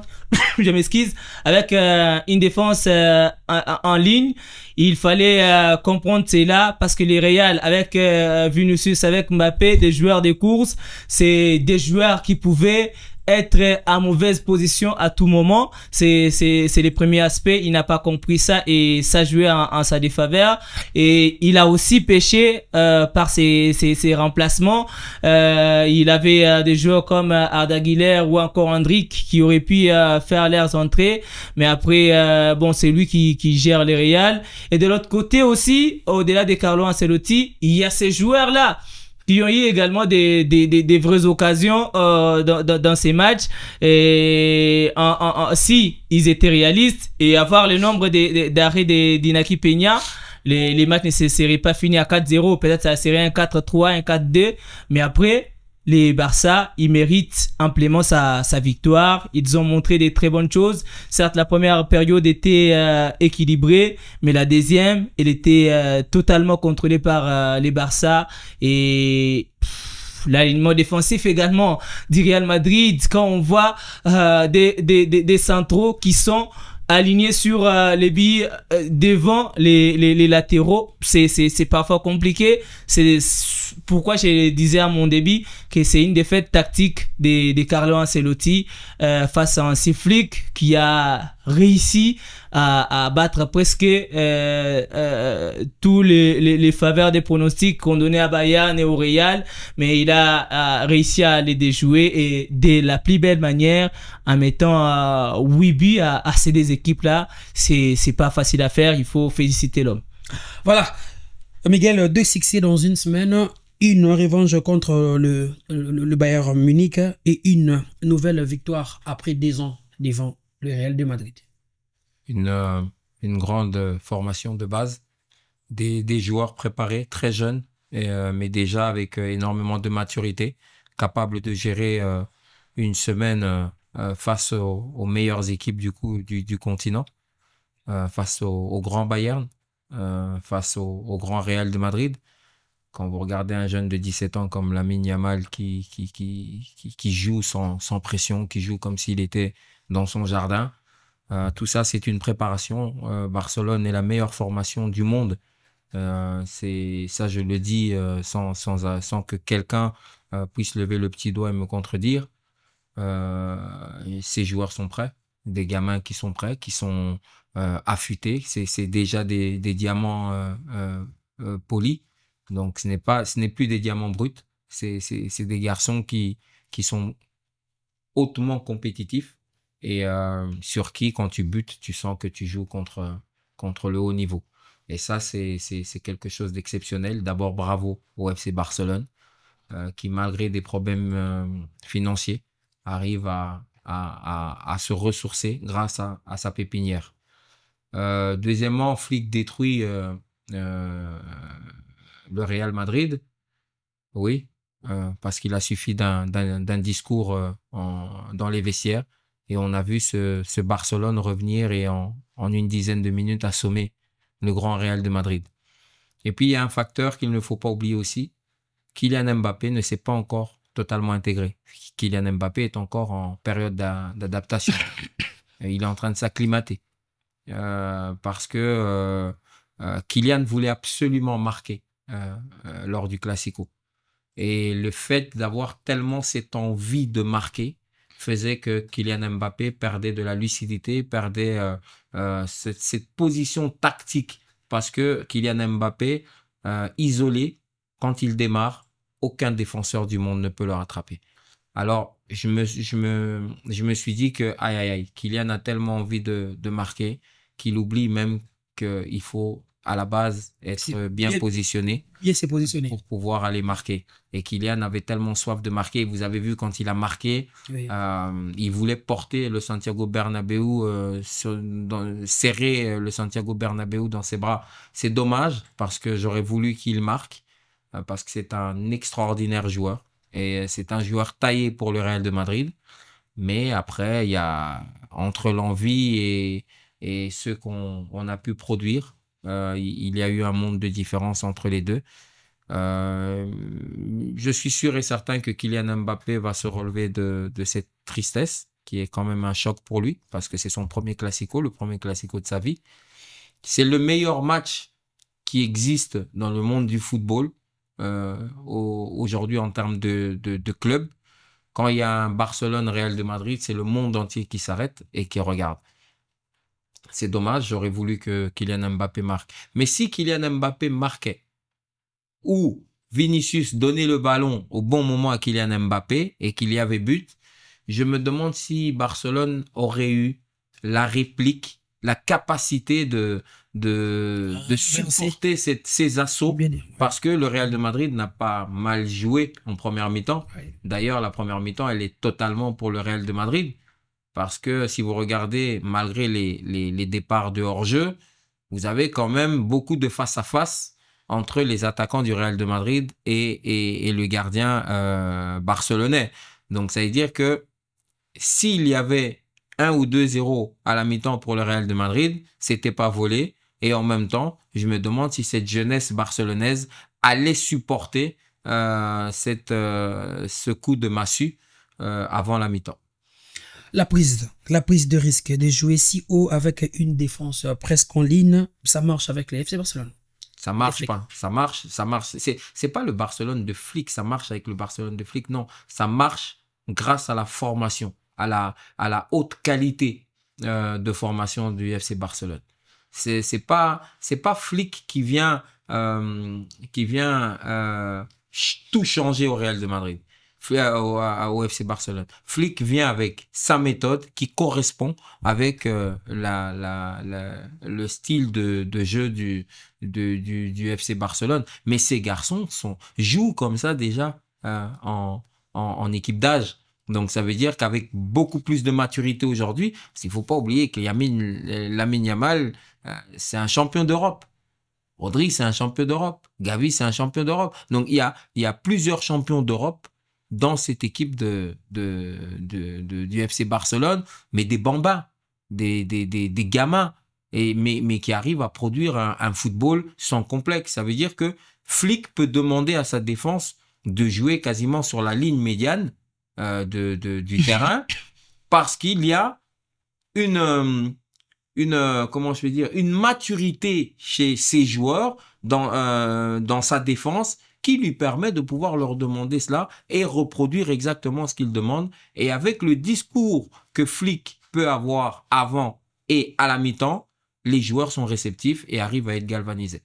je m'excuse, avec une défense en ligne. Il fallait comprendre cela parce que les Real, avec Vinicius, avec Mbappé, des joueurs de course, c'est des joueurs qui pouvaient être en mauvaise position à tout moment. C'est le premier aspect. Il n'a pas compris ça et ça jouait en sa défaveur. Et il a aussi pêché par ses remplacements. Il avait des joueurs comme Arda Güler ou encore Endrick qui auraient pu faire leurs entrées. Mais après, bon, c'est lui qui gère les Real. Et de l'autre côté aussi, au-delà de Carlo Ancelotti, il y a ces joueurs-là qui ont eu également des vraies occasions dans ces matchs, et si ils étaient réalistes, et avoir le nombre d'arrêts d'Inaki Peña, les matchs ne seraient pas finis à 4-0, peut-être ça serait un 4-3, un 4-2, mais après les Barça, ils méritent amplement sa victoire. Ils ont montré des très bonnes choses. Certes, la première période était équilibrée, mais la deuxième, elle était totalement contrôlée par les Barça. Et l'alignement défensif également du Real Madrid, quand on voit des centraux qui sont alignés sur les billes devant les latéraux, c'est parfois compliqué. C'est pourquoi je disais à mon début que c'est une défaite tactique de Carlo Ancelotti face à un Flick qui a réussi à battre presque tous les faveurs des pronostics qu'on donnait à Bayern et au Real, mais il a réussi à les déjouer, et de la plus belle manière, en mettant 8 buts à ces deux équipes-là. C'est pas facile à faire, il faut féliciter l'homme. Voilà, Miguel, 2 succès dans une semaine, une revanche contre le Bayern Munich et une nouvelle victoire après 2 ans devant le Real de Madrid. Une grande formation de base, des joueurs préparés, très jeunes, mais déjà avec énormément de maturité, capables de gérer une semaine face aux meilleures équipes du continent, face au grand Bayern, face au grand Real de Madrid. Quand vous regardez un jeune de 17 ans comme Lamine Yamal qui joue sans pression, qui joue comme s'il était dans son jardin, tout ça, c'est une préparation. Barcelone est la meilleure formation du monde. C'est ça, je le dis sans que quelqu'un puisse lever le petit doigt et me contredire. Ces joueurs sont prêts, des gamins qui sont prêts, qui sont affûtés. C'est déjà des diamants polis. Donc, ce n'est plus des diamants bruts. C'est des garçons qui sont hautement compétitifs et sur qui, quand tu butes, tu sens que tu joues contre le haut niveau. Et ça, c'est quelque chose d'exceptionnel. D'abord, bravo au FC Barcelone, qui, malgré des problèmes financiers, arrive à se ressourcer grâce à sa pépinière. Deuxièmement, Flick détruit le Real Madrid. Oui, parce qu'il a suffi d'un discours dans les vestiaires et on a vu ce Barcelone revenir et en une dizaine de minutes assommer le grand Real de Madrid. Et puis, il y a un facteur qu'il ne faut pas oublier aussi. Kylian Mbappé ne s'est pas encore totalement intégré. Kylian Mbappé est encore en période d'adaptation. Il est en train de s'acclimater. Parce que Kylian voulait absolument marquer lors du Classico. Et le fait d'avoir tellement cette envie de marquer faisait que Kylian Mbappé perdait de la lucidité, perdait cette position tactique. Parce que Kylian Mbappé, isolé, quand il démarre, aucun défenseur du monde ne peut le rattraper. Alors, je me suis dit que, Kylian a tellement envie de marquer qu'il oublie même qu'il faut, à la base, être bien positionné. Bien s'est positionné. Pour pouvoir aller marquer. Et Kylian avait tellement soif de marquer. Vous avez vu quand il a marqué, oui. Il voulait porter le Santiago Bernabéu, serrer le Santiago Bernabéu dans ses bras. C'est dommage parce que j'aurais voulu qu'il marque, parce que c'est un extraordinaire joueur. Et c'est un joueur taillé pour le Real de Madrid. Mais après, il y a entre l'envie et ce qu'on a pu produire, il y a eu un monde de différence entre les deux. Je suis sûr et certain que Kylian Mbappé va se relever de cette tristesse, qui est quand même un choc pour lui, parce que c'est son premier Classico, le premier Classico de sa vie. C'est le meilleur match qui existe dans le monde du football aujourd'hui en termes de club. Quand il y a un Barcelone-Real de Madrid, c'est le monde entier qui s'arrête et qui regarde. C'est dommage, j'aurais voulu que Kylian Mbappé marque. Mais si Kylian Mbappé marquait, ou Vinicius donnait le ballon au bon moment à Kylian Mbappé et qu'il y avait but, je me demande si Barcelone aurait eu la réplique, la capacité de supporter ces assauts, parce que le Real de Madrid n'a pas mal joué en première mi-temps. D'ailleurs, la première mi-temps, elle est totalement pour le Real de Madrid, parce que si vous regardez, malgré les départs de hors-jeu, vous avez quand même beaucoup de face-à-face entre les attaquants du Real de Madrid et le gardien barcelonais. Donc, ça veut dire que s'il y avait 1 ou 2-0 à la mi-temps pour le Real de Madrid, c'était pas volé. Et en même temps, je me demande si cette jeunesse barcelonaise allait supporter ce coup de massue avant la mi-temps. La prise de risque de jouer si haut avec une défense presque en ligne, ça marche avec le FC Barcelone. Ça marche pas. Ça marche. C'est pas le Barcelone de Flick, ça marche avec le Barcelone de Flick. Non, ça marche grâce à la formation, à la haute qualité de formation du FC Barcelone. C'est pas Flick qui vient tout changer au Real de Madrid, au FC Barcelone. Flick vient avec sa méthode qui correspond avec le style de jeu du FC Barcelone. Mais ces garçons jouent comme ça déjà en équipe d'âge. Donc, ça veut dire qu'avec beaucoup plus de maturité aujourd'hui, parce qu'il ne faut pas oublier que Lamine Yamal, c'est un champion d'Europe. Rodri, c'est un champion d'Europe. Gavi, c'est un champion d'Europe. Donc, il y a plusieurs champions d'Europe dans cette équipe du FC Barcelone, mais des bambins, des gamins, mais qui arrivent à produire un football sans complexe. Ça veut dire que Flick peut demander à sa défense de jouer quasiment sur la ligne médiane du terrain, parce qu'il y a une maturité chez ces joueurs dans sa défense qui lui permet de pouvoir leur demander cela et reproduire exactement ce qu'ils demandent. Et avec le discours que Flick peut avoir avant et à la mi-temps, les joueurs sont réceptifs et arrivent à être galvanisés.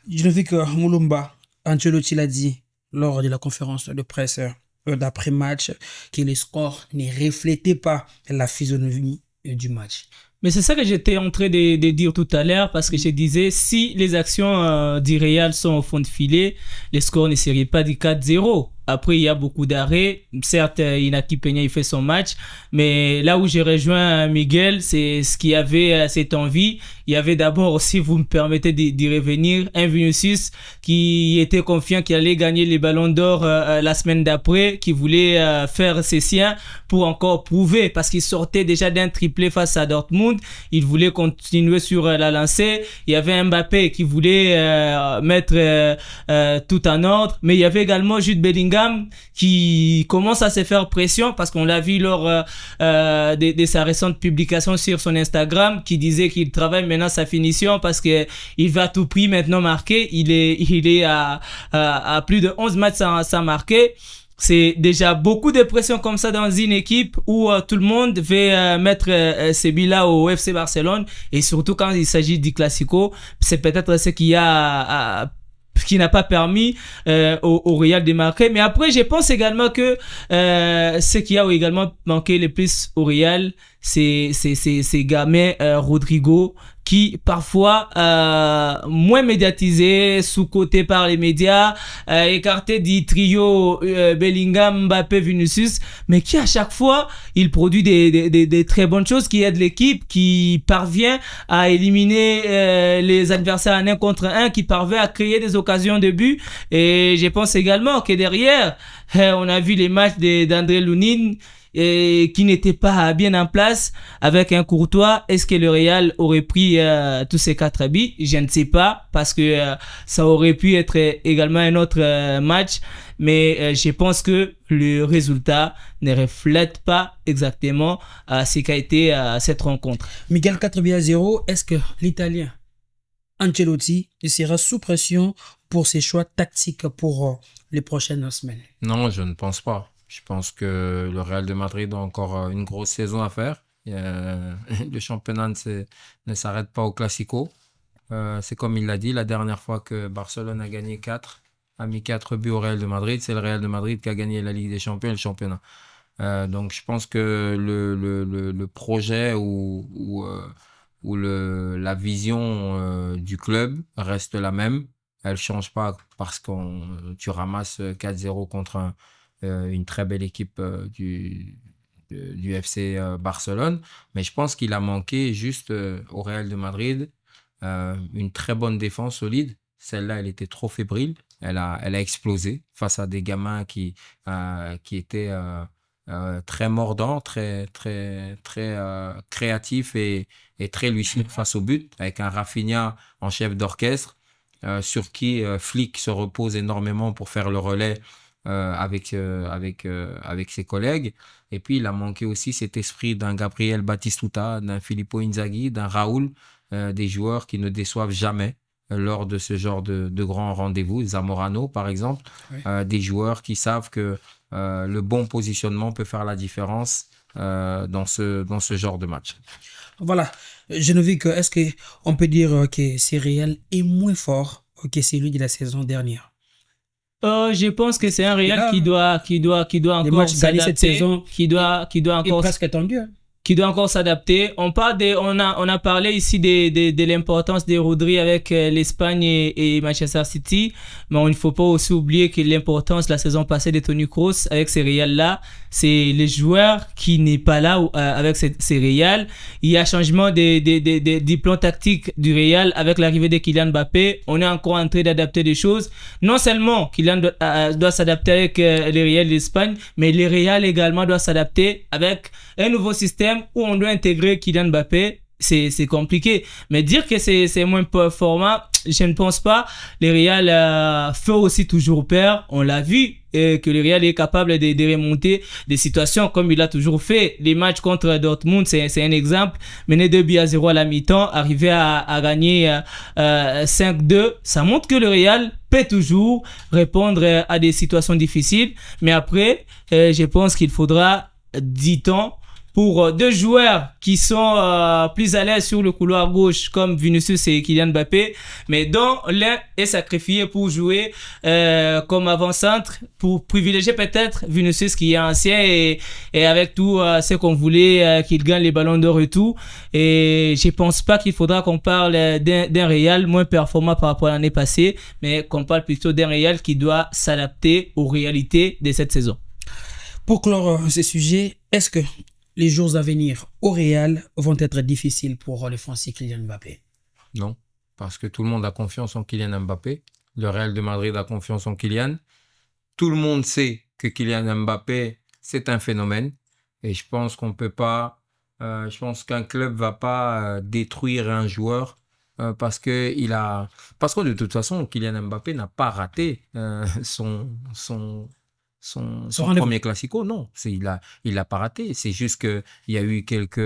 Je ne vis que Moulumba Ancelotti l'a dit lors de la conférence de presse d'après-match que les scores ne reflétaient pas la physionomie du match. Mais c'est ça que j'étais en train de dire tout à l'heure, parce que je disais, si les actions du Real sont au fond de filet, les scores ne seraient pas du 4-0. Après, il y a beaucoup d'arrêts. Certes, Inaki Peña, il fait son match. Mais là où j'ai rejoint Miguel, c'est ce qu'il y avait cette envie. Il y avait d'abord aussi, vous me permettez d'y revenir, un Vinicius qui était confiant qu'il allait gagner les ballons d'or la semaine d'après, qui voulait faire ses siens pour encore prouver, parce qu'il sortait déjà d'un triplé face à Dortmund. Il voulait continuer sur la lancée. Il y avait Mbappé qui voulait mettre tout en ordre. Mais il y avait également Jude Bellingham qui commence à se faire pression, parce qu'on l'a vu lors de sa récente publication sur son Instagram, qui disait qu'il travaille maintenant sa finition parce que il va à tout prix maintenant marquer. Il est à plus de 11 matchs sans marquer. C'est déjà beaucoup de pression comme ça dans une équipe où tout le monde veut mettre ses billes au FC Barcelone, et surtout quand il s'agit du Classico. C'est peut-être ce qui n'a pas permis au Real de marquer. Mais après, je pense également que ce qui a également manqué le plus au Real, c'est gamin Rodrigo, qui parfois moins médiatisé, sous-coté par les médias, écarté du trio Bellingham, Mbappé, Vinicius, mais qui à chaque fois il produit des très bonnes choses, qui aide l'équipe, qui parvient à éliminer les adversaires en 1 contre 1, qui parvient à créer des occasions de but. Et je pense également que derrière, on a vu les matchs d'André Lunin, qui n'était pas bien en place avec un Courtois. Est-ce que le Real aurait pris tous ces 4 buts? Je ne sais pas, parce que ça aurait pu être également un autre match, mais je pense que le résultat ne reflète pas exactement ce qu'a été cette rencontre. Miguel, 4-0, est-ce que l'Italien Ancelotti sera sous pression pour ses choix tactiques pour les prochaines semaines? Non, je ne pense pas. Je pense que le Real de Madrid a encore une grosse saison à faire. Le championnat ne s'arrête pas au Classico. C'est comme il l'a dit, la dernière fois que Barcelone a mis 4 buts au Real de Madrid, c'est le Real de Madrid qui a gagné la Ligue des Champions et le championnat. Donc je pense que le projet ou la vision du club reste la même. Elle ne change pas parce que tu ramasses 4-0 contre une très belle équipe du FC Barcelone. Mais je pense qu'il a manqué juste au Real de Madrid une très bonne défense solide. Celle-là, elle était trop fébrile. Elle a explosé face à des gamins qui étaient très mordants, très créatifs et très lucides face au but, avec un Rafinha en chef d'orchestre sur qui Flick se repose énormément pour faire le relais avec ses collègues. Et puis il a manqué aussi cet esprit d'un Gabriel Batistuta, d'un Filippo Inzaghi, d'un Raúl, des joueurs qui ne déçoivent jamais lors de ce genre de grands rendez-vous. Zamorano par exemple, oui. Des joueurs qui savent que le bon positionnement peut faire la différence dans ce genre de match. Voilà, Geneviève, est-ce qu'on peut dire que ce Real est moins fort que celui de la saison dernière? Je pense que c'est un Real qui doit encore s'adapter, qui doit encore presque tendu, hein. Qui doit encore s'adapter. On a parlé ici de l'importance de Rodri avec l'Espagne et Manchester City, mais il ne faut pas aussi oublier que l'importance la saison passée de Toni Kroos avec ces Real-là, c'est les joueurs qui n'est pas là avec ces Real. Il y a changement des plans tactiques du Real avec l'arrivée de Kylian Mbappé. On est encore en train d'adapter des choses. Non seulement Kylian doit s'adapter avec les Real d'Espagne, mais les Real également doivent s'adapter avec un nouveau système où on doit intégrer Kylian Mbappé. C'est compliqué, mais dire que c'est moins performant, je ne pense pas. Le Real fait aussi toujours peur, on l'a vu, que le Real est capable de remonter des situations comme il a toujours fait. Les matchs contre Dortmund, c'est un exemple, mené 2-0 à la mi-temps, arriver à gagner 5-2, ça montre que le Real peut toujours répondre à des situations difficiles, mais après je pense qu'il faudra 10 ans pour deux joueurs qui sont plus à l'aise sur le couloir gauche comme Vinicius et Kylian Mbappé, mais dont l'un est sacrifié pour jouer comme avant-centre, pour privilégier peut-être Vinicius qui est ancien et avec tout ce qu'on voulait qu'il gagne les ballons d'or et tout. Et je pense pas qu'il faudra qu'on parle d'un Real moins performant par rapport à l'année passée, mais qu'on parle plutôt d'un Real qui doit s'adapter aux réalités de cette saison. Pour clore ce sujet, est-ce que les jours à venir au Real vont être difficiles pour le Français Kylian Mbappé? Non, parce que tout le monde a confiance en Kylian Mbappé. Le Real de Madrid a confiance en Kylian. Tout le monde sait que Kylian Mbappé, c'est un phénomène. Et je pense qu'on peut pas... je pense qu'un club va pas détruire un joueur parce que de toute façon, Kylian Mbappé n'a pas raté son premier classico. Non, il l'a pas raté. C'est juste que il y a eu quelques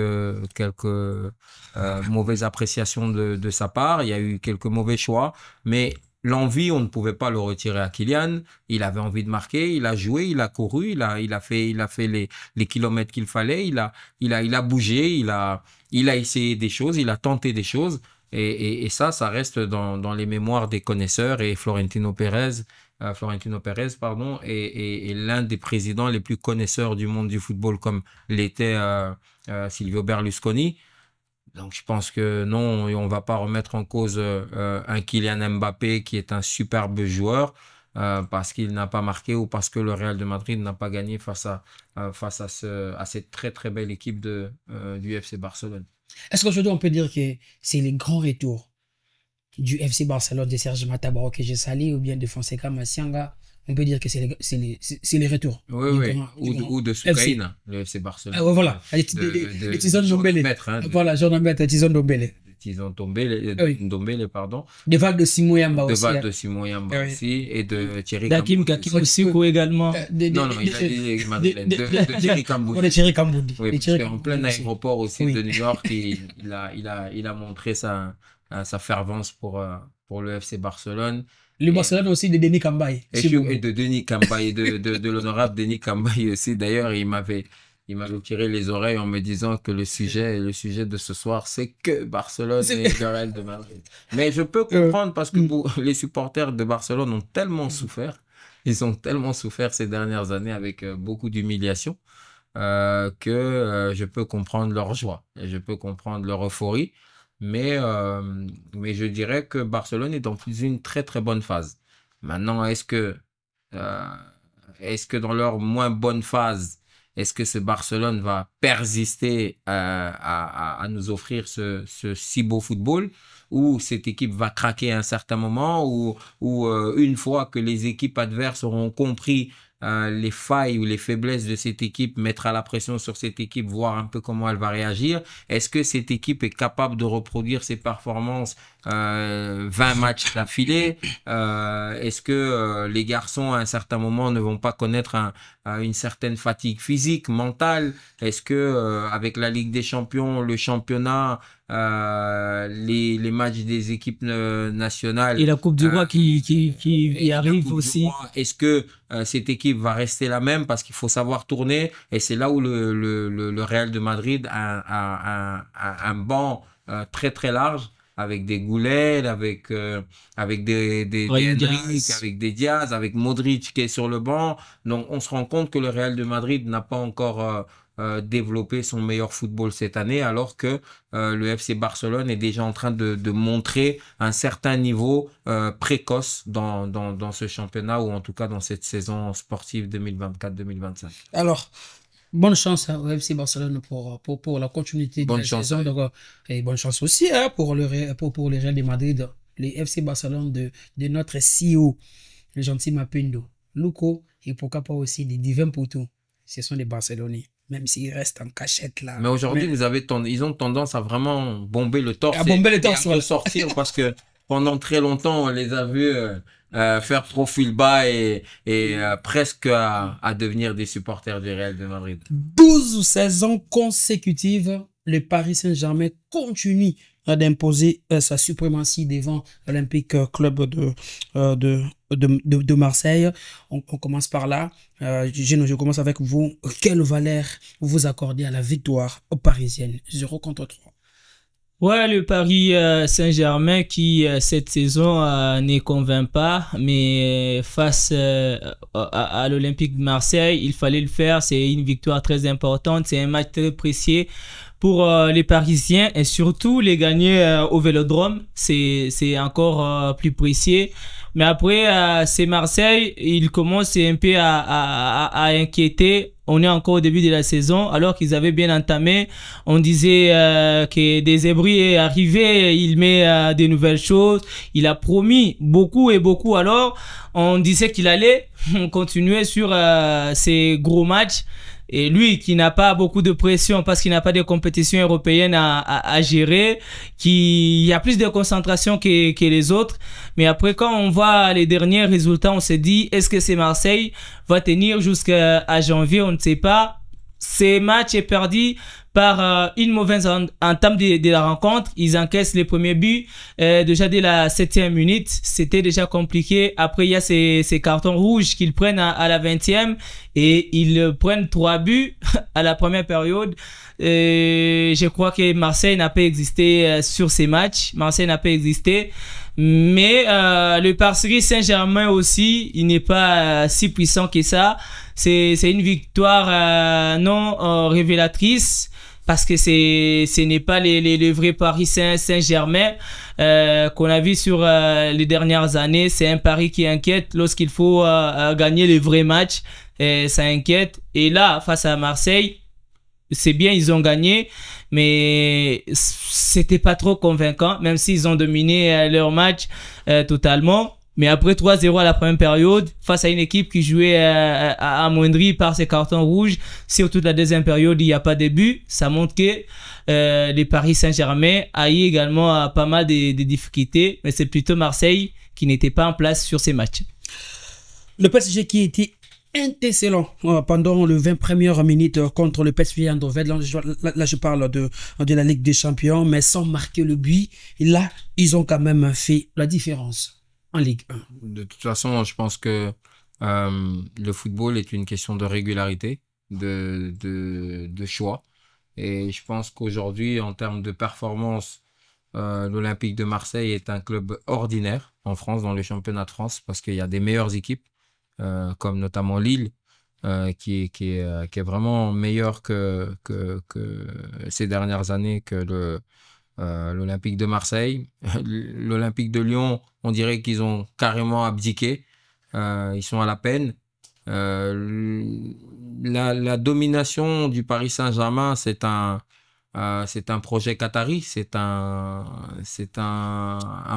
mauvaises appréciations de sa part. Il y a eu quelques mauvais choix, mais l'envie, on ne pouvait pas le retirer à Kylian. Il avait envie de marquer, il a joué, il a couru, il a fait les kilomètres qu'il fallait, il a bougé, il a essayé des choses, il a tenté des choses. Et ça reste dans les mémoires des connaisseurs. Et Florentino Pérez, est l'un des présidents les plus connaisseurs du monde du football, comme l'était Silvio Berlusconi. Donc je pense que non, on ne va pas remettre en cause un Kylian Mbappé qui est un superbe joueur parce qu'il n'a pas marqué ou parce que le Real de Madrid n'a pas gagné face à cette très très belle équipe du FC Barcelone. Est-ce qu'aujourd'hui on peut dire que c'est les grands retours du FC Barcelone de Serge Matabaro que j'ai sali ou bien de Fonseca Massianga? On peut dire que c'est les retours. Oui. Ou de Soukaina, le FC Barcelone. Voilà. Les Tizon Dombele. Voilà, Jordan Tizon Dombele. Tizon Dombele, pardon. De Val de Simon Yamba aussi. De Val de Simon Yamba aussi. Et de Thierry Kakim Osiko également. Non, il a dit Madeleine. De Thierry Kamboudi. De Thierry Kamboudi. Oui, parce qu'en plein aéroport aussi de New York, il a montré sa fervence pour le FC Barcelone. Le Barcelone aussi de Denis Cambaye. Et de Denis Cambaye, de l'honorable Denis Cambaye aussi. D'ailleurs, il m'avait tiré les oreilles en me disant que le sujet de ce soir, c'est que Barcelone et le Real de Madrid. Mais je peux comprendre parce que les supporters de Barcelone ont tellement souffert. Ils ont tellement souffert ces dernières années avec beaucoup d'humiliation que je peux comprendre leur joie et je peux comprendre leur euphorie. Mais je dirais que Barcelone est dans une très très bonne phase. Maintenant, est-ce que dans leur moins bonne phase, est-ce que ce Barcelone va persister à nous offrir ce si beau football, ou cette équipe va craquer à un certain moment, ou une fois que les équipes adverses auront compris les failles ou les faiblesses de cette équipe, mettra la pression sur cette équipe, voir un peu comment elle va réagir. Est-ce que cette équipe est capable de reproduire ses performances 20 matchs d'affilée? Est-ce que les garçons à un certain moment ne vont pas connaître une certaine fatigue physique, mentale? Est-ce que avec la Ligue des Champions, le championnat, les matchs des équipes nationales et la Coupe du Roi qui arrive aussi, est-ce que cette équipe va rester la même? Parce qu'il faut savoir tourner, et c'est là où le Real de Madrid a un banc très très large, avec des Goulet, avec des Henrik, avec des Diaz, avec Modric qui est sur le banc. Donc on se rend compte que le Real de Madrid n'a pas encore développer son meilleur football cette année, alors que le FC Barcelone est déjà en train de montrer un certain niveau précoce dans ce championnat, ou en tout cas dans cette saison sportive 2024-2025. Alors, bonne chance au FC Barcelone pour la continuité de la saison. Donc, et bonne chance aussi pour le Real de Madrid, les FC Barcelone de notre CEO, le gentil Mapendo, Luco, et pourquoi pas aussi des divins poteaux. Ce sont des Barcelonais, même s'ils restent en cachette là. Mais aujourd'hui, ils ont tendance à vraiment bomber le torse. À bomber le torse, et à ressortir parce que pendant très longtemps, on les a vus faire profil bas et presque à devenir des supporters du Real de Madrid. 12 ou 16 ans consécutives, le Paris Saint-Germain continue d'imposer sa suprématie devant l'Olympique Club de de Marseille. On commence par là. Je commence avec vous. Quelle valeur vous accordez à la victoire parisienne 0-3? Ouais, le Paris Saint-Germain qui cette saison ne convainc pas, mais face à l'Olympique de Marseille, il fallait le faire. C'est une victoire très importante, c'est un match très précieux pour les Parisiens et surtout les gagner au Vélodrome, c'est encore plus précieux. Mais après, c'est Marseille, il commence un peu à inquiéter. On est encore au début de la saison, alors qu'ils avaient bien entamé. On disait que Desailly est arrivé, il met des nouvelles choses. Il a promis beaucoup et beaucoup. Alors, on disait qu'il allait continuer sur ces gros matchs. Et lui, qui n'a pas beaucoup de pression parce qu'il n'a pas de compétition européenne à gérer, qui y a plus de concentration que les autres. Mais après, quand on voit les derniers résultats, on se dit, est-ce que c'est Marseille va tenir jusqu'à janvier? On ne sait pas. Ce match est perdu par une mauvaise entame de la rencontre. Ils encaissent les premiers buts déjà dès la 7e minute. C'était déjà compliqué. Après, il y a ces cartons rouges qu'ils prennent à la 20e et ils prennent 3 buts à la première période. Je crois que Marseille n'a pas existé sur ces matchs. Marseille n'a pas existé. Mais le Paris Saint-Germain aussi, il n'est pas si puissant que ça. C'est une victoire non révélatrice parce que ce n'est pas le vrai Paris Saint-Germain qu'on a vu sur les dernières années. C'est un Paris qui inquiète lorsqu'il faut gagner les vrais matchs. Ça inquiète. Et là, face à Marseille, c'est bien, ils ont gagné, mais c'était pas trop convaincant, même s'ils ont dominé leur match totalement. Mais après 3-0 à la première période, face à une équipe qui jouait amoindrie par ses cartons rouges, surtout la deuxième période, il n'y a pas de but. Ça montre que les Paris Saint-Germain a eu également pas mal de difficultés, mais c'est plutôt Marseille qui n'était pas en place sur ces matchs. Le PSG qui était excellent pendant le 20 premières minutes contre le PSV Eindhoven. Là, je parle de la Ligue des Champions, mais sans marquer le but. Et là, ils ont quand même fait la différence en Ligue 1. De toute façon, je pense que le football est une question de régularité, de choix. Et je pense qu'aujourd'hui, en termes de performance, l'Olympique de Marseille est un club ordinaire en France, dans le championnat de France, parce qu'il y a des meilleures équipes. Comme notamment Lille, qui est vraiment meilleur que ces dernières années que l'Olympique de Marseille. L'Olympique de Lyon, on dirait qu'ils ont carrément abdiqué. Ils sont à la peine. La domination du Paris Saint-Germain, c'est un projet qatari. C'est un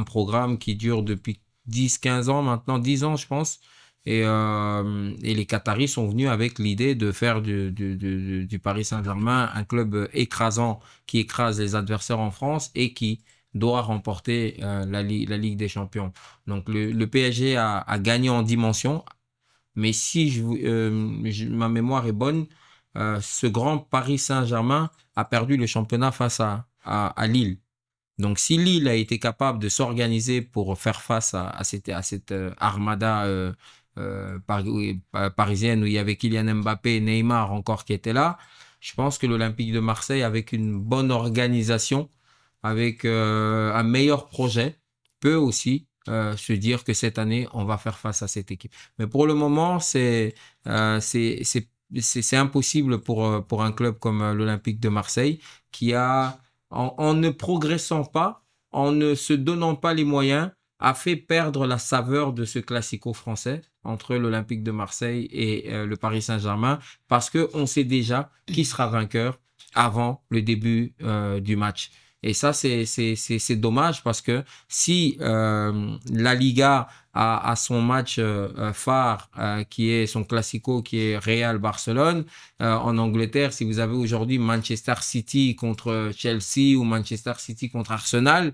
programme qui dure depuis 10-15 ans maintenant, 10 ans je pense. Et les Qataris sont venus avec l'idée de faire du Paris Saint-Germain un club écrasant qui écrase les adversaires en France et qui doit remporter la Ligue des Champions. Donc le PSG a gagné en dimension, mais si ma mémoire est bonne, ce grand Paris Saint-Germain a perdu le championnat face à Lille. Donc si Lille a été capable de s'organiser pour faire face à cette armada parisienne où il y avait Kylian Mbappé et Neymar encore qui étaient là, je pense que l'Olympique de Marseille, avec une bonne organisation, avec un meilleur projet, peut aussi se dire que cette année, on va faire face à cette équipe. Mais pour le moment, c'est impossible pour un club comme l'Olympique de Marseille qui a, en ne progressant pas, en ne se donnant pas les moyens, a fait perdre la saveur de ce classico français entre l'Olympique de Marseille et le Paris Saint-Germain, parce qu'on sait déjà qui sera vainqueur avant le début du match. Et ça, c'est dommage parce que si la Liga a son match phare, qui est son classico, qui est Real-Barcelone, en Angleterre, si vous avez aujourd'hui Manchester City contre Chelsea ou Manchester City contre Arsenal,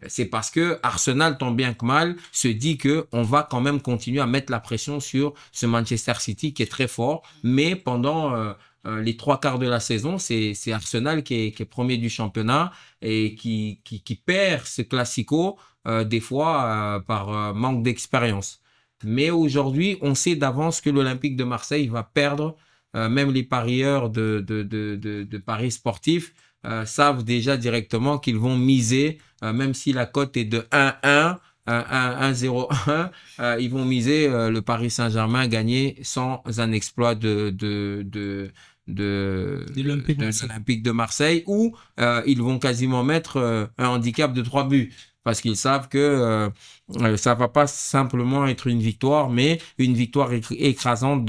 c'est parce que Arsenal, tant bien que mal, se dit que on va quand même continuer à mettre la pression sur ce Manchester City qui est très fort. Mais pendant les 3/4 de la saison, c'est Arsenal qui est premier du championnat et qui perd ce classico des fois par manque d'expérience. Mais aujourd'hui, on sait d'avance que l'Olympique de Marseille va perdre. Même les parieurs de paris sportifs savent déjà directement qu'ils vont miser, même si la cote est de 1-1, 1-0-1, ils vont miser le Paris Saint-Germain gagner sans un exploit de l'Olympique de Marseille, où ils vont quasiment mettre un handicap de 3 buts. Parce qu'ils savent que ça va pas simplement être une victoire, mais une victoire écrasante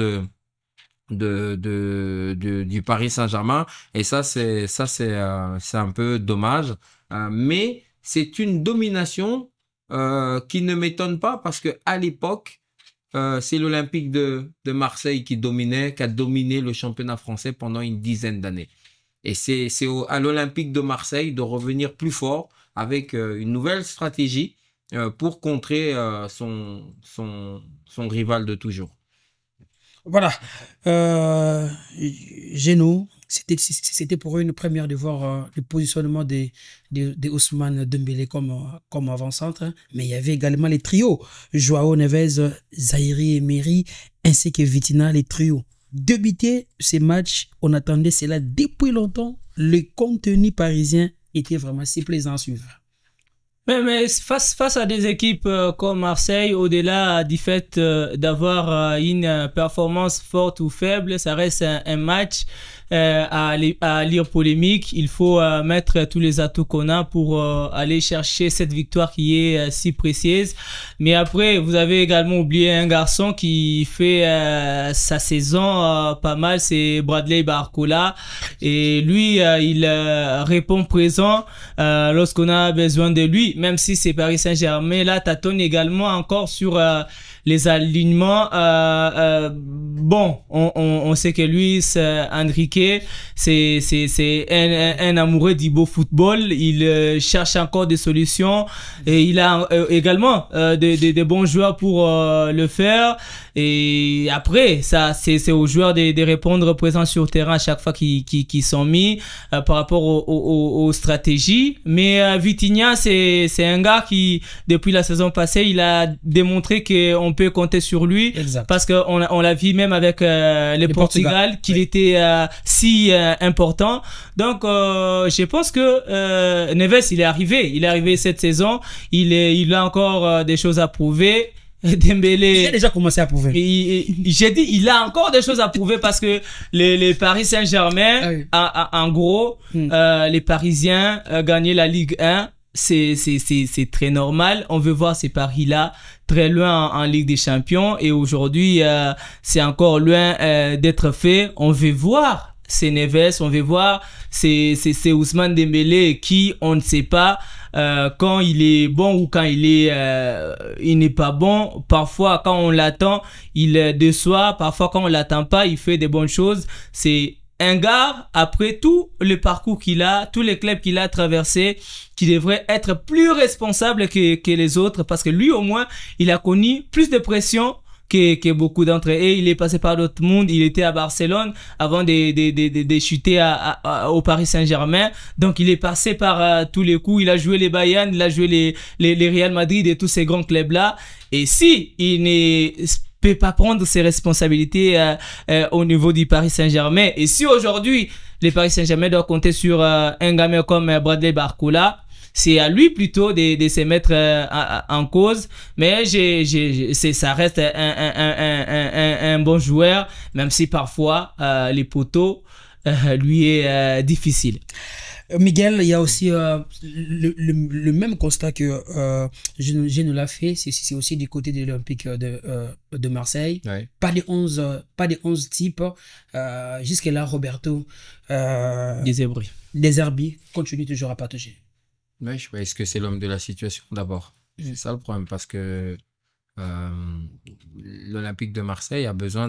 du Paris Saint-Germain. Et ça, c'est un peu dommage. Mais c'est une domination qui ne m'étonne pas parce que à l'époque, c'est l'Olympique de Marseille qui a dominé le championnat français pendant une dizaine d'années. Et c'est à l'Olympique de Marseille de revenir plus fort avec une nouvelle stratégie pour contrer son rival de toujours. Voilà. Géno, c'était pour eux une première de voir le positionnement de Ousmane Dembélé comme avant-centre. Mais il y avait également les trios. Joao Neves, Zaïri Emery, ainsi que Vitinha, les trios. Débuter ces matchs, on attendait cela depuis longtemps. Le contenu parisien était vraiment si plaisant à suivre. Mais face à des équipes comme Marseille, au-delà du fait d'avoir une performance forte ou faible, ça reste un match à lire polémique. Il faut mettre tous les atouts qu'on a pour aller chercher cette victoire qui est si précieuse. Mais après, vous avez également oublié un garçon qui fait sa saison pas mal, c'est Bradley Barcola. Et lui, il répond présent lorsqu'on a besoin de lui, même si c'est Paris Saint-Germain. Là, tâtonne également encore sur les alignements. Bon, on sait que lui, Enrique, c'est un amoureux du beau football. Il cherche encore des solutions et il a également des bons joueurs pour le faire. Et après, ça, c'est aux joueurs de répondre présents sur le terrain à chaque fois qu'ils sont mis par rapport aux stratégies. Mais Vitinha, c'est un gars qui, depuis la saison passée, il a démontré qu'on peut compter sur lui. Exact. Parce qu'on l'a vu même avec le Portugal, qu'il était si important. Donc, je pense que Neves, il est arrivé cette saison. Il a encore des choses à prouver. Dembélé, il a déjà commencé à prouver. J'ai dit, il a encore des choses à prouver parce que les Paris Saint-Germain, en gros, les Parisiens gagner la Ligue 1, c'est très normal. On veut voir ces paris-là très loin en Ligue des Champions et aujourd'hui, c'est encore loin d'être fait. On veut voir ces Neves, on veut voir ces Ousmane Dembélé qui, on ne sait pas quand il est bon ou quand il n'est pas bon. Parfois, quand on l'attend, il déçoit. Parfois, quand on l'attend pas, il fait des bonnes choses. C'est un gars, après tout le parcours qu'il a, tous les clubs qu'il a traversés, qui devrait être plus responsable que les autres parce que lui, au moins, il a connu plus de pression que beaucoup d'entre eux. Et il est passé par d'autres mondes. Il était à Barcelone avant de chuter au Paris Saint-Germain. Donc, il est passé par tous les coups. Il a joué les Bayern, il a joué les Real Madrid et tous ces grands clubs-là. Et si il ne peut pas prendre ses responsabilités au niveau du Paris Saint-Germain, et si aujourd'hui, les Paris Saint-Germain doivent compter sur un gamin comme Bradley Barcola, c'est à lui plutôt de se mettre en cause. Mais ça reste un bon joueur, même si parfois les poteaux lui est difficile. Miguel, il y a aussi le même constat que je ne l'a fait, c'est aussi du côté de l'Olympique de Marseille. Ouais. Pas des 11 types. Jusque-là, Roberto Deserbi continue toujours à partager. Oui, est-ce que c'est l'homme de la situation d'abord? C'est ça le problème, parce que l'Olympique de Marseille a besoin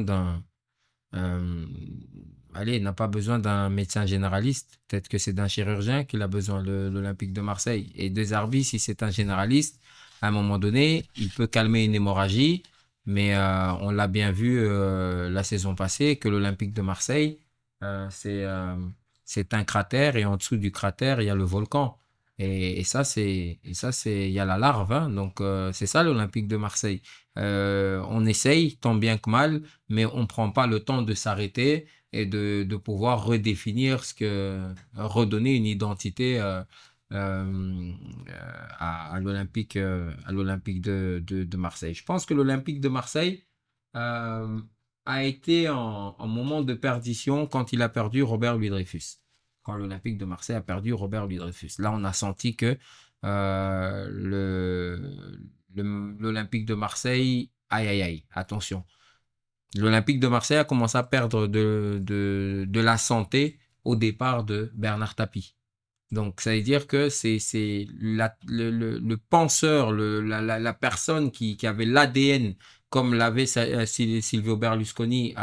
n'a pas besoin d'un médecin généraliste. Peut-être que c'est d'un chirurgien qu'il a besoin, l'Olympique de Marseille. Et Deserbi, si c'est un généraliste, à un moment donné, il peut calmer une hémorragie. Mais on l'a bien vu la saison passée, que l'Olympique de Marseille, c'est un cratère, et en dessous du cratère, il y a le volcan. Et ça, il y a la larve, hein. Donc, c'est ça l'Olympique de Marseille. On essaye tant bien que mal, mais on ne prend pas le temps de s'arrêter et de pouvoir redéfinir redonner une identité à l'Olympique de Marseille. Je pense que l'Olympique de Marseille a été en moment de perdition quand il a perdu Robert Louis-Dreyfus. Quand l'Olympique de Marseille a perdu Robert Louis-Dreyfus. Là, on a senti que l'Olympique de Marseille, attention. L'Olympique de Marseille a commencé à perdre de la santé au départ de Bernard Tapie. Donc, ça veut dire que c'est le penseur, la personne qui avait l'ADN comme l'avait Silvio Berlusconi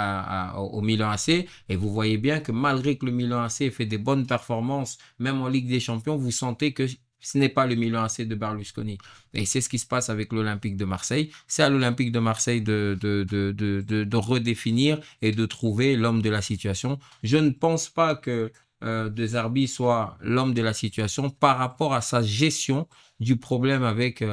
au Milan AC. Et vous voyez bien que malgré que le Milan AC fait des bonnes performances, même en Ligue des Champions, vous sentez que ce n'est pas le Milan AC de Berlusconi. Et c'est ce qui se passe avec l'Olympique de Marseille. C'est à l'Olympique de Marseille de redéfinir et de trouver l'homme de la situation. Je ne pense pas que De Zerbi soit l'homme de la situation par rapport à sa gestion du problème avec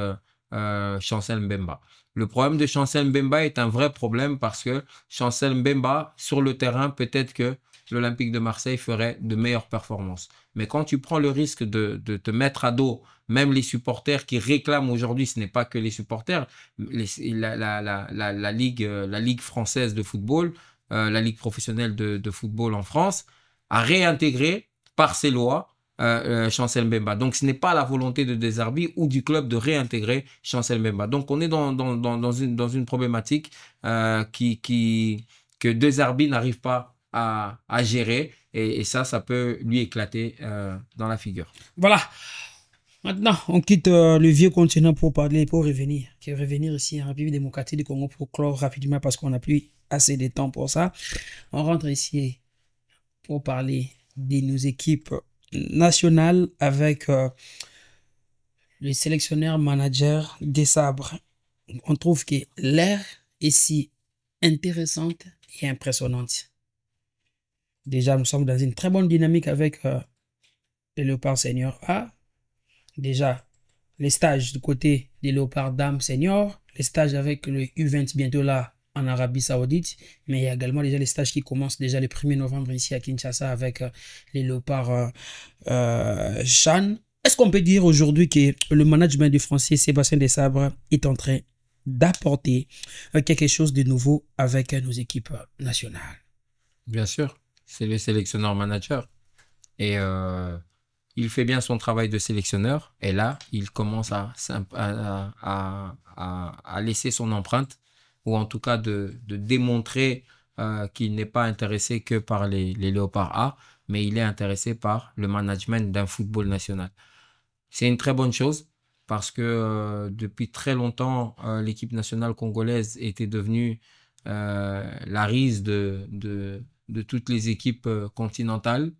Chancel Mbemba. Le problème de Chancel Mbemba est un vrai problème parce que Chancel Mbemba, sur le terrain, peut-être que l'Olympique de Marseille ferait de meilleures performances. Mais quand tu prends le risque de te mettre à dos, même les supporters qui réclament aujourd'hui, ce n'est pas que les supporters, la Ligue française de football, la Ligue professionnelle de football en France, a réintégré par ses lois Chancel Mbemba. Donc, ce n'est pas la volonté de Zerbi ou du club de réintégrer Chancel Mbemba. Donc, on est dans une problématique que De Zerbi n'arrive pas à gérer et ça peut lui éclater dans la figure. Voilà. Maintenant, on quitte le vieux continent pour revenir ici en République démocratique du Congo pour clore rapidement parce qu'on n'a plus assez de temps pour ça. On rentre ici pour parler de nos équipes nationales avec le sélectionneur manager des Sabres. On trouve que l'ère est si intéressante et impressionnante. Déjà, nous sommes dans une très bonne dynamique avec les Léopards Senior A. Déjà, les stages du côté des Léopards Dames Senior, les stages avec le U20 bientôt là en Arabie Saoudite, mais il y a également déjà les stages qui commencent déjà le 1er novembre ici à Kinshasa avec les Léopards Chan. Est-ce qu'on peut dire aujourd'hui que le management du Français Sébastien Desabre est en train d'apporter quelque chose de nouveau avec nos équipes nationales? Bien sûr, c'est le sélectionneur-manager. Et il fait bien son travail de sélectionneur. Et là, il commence à laisser son empreinte, ou en tout cas de démontrer qu'il n'est pas intéressé que par les Léopards A, mais il est intéressé par le management d'un football national. C'est une très bonne chose parce que depuis très longtemps, l'équipe nationale congolaise était devenue la risée de toutes les équipes continentales.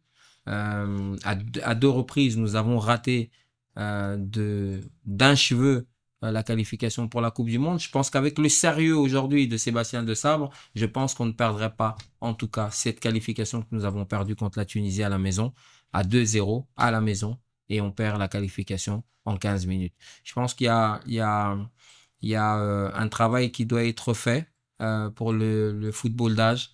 À deux reprises, nous avons raté d'un cheveu la qualification pour la Coupe du Monde. Je pense qu'avec le sérieux aujourd'hui de Sébastien Desabre, je pense qu'on ne perdrait pas, en tout cas, cette qualification que nous avons perdue contre la Tunisie à la maison, à 2-0 à la maison, et on perd la qualification en 15 minutes. Je pense qu'il y a un travail qui doit être fait pour le football d'âge.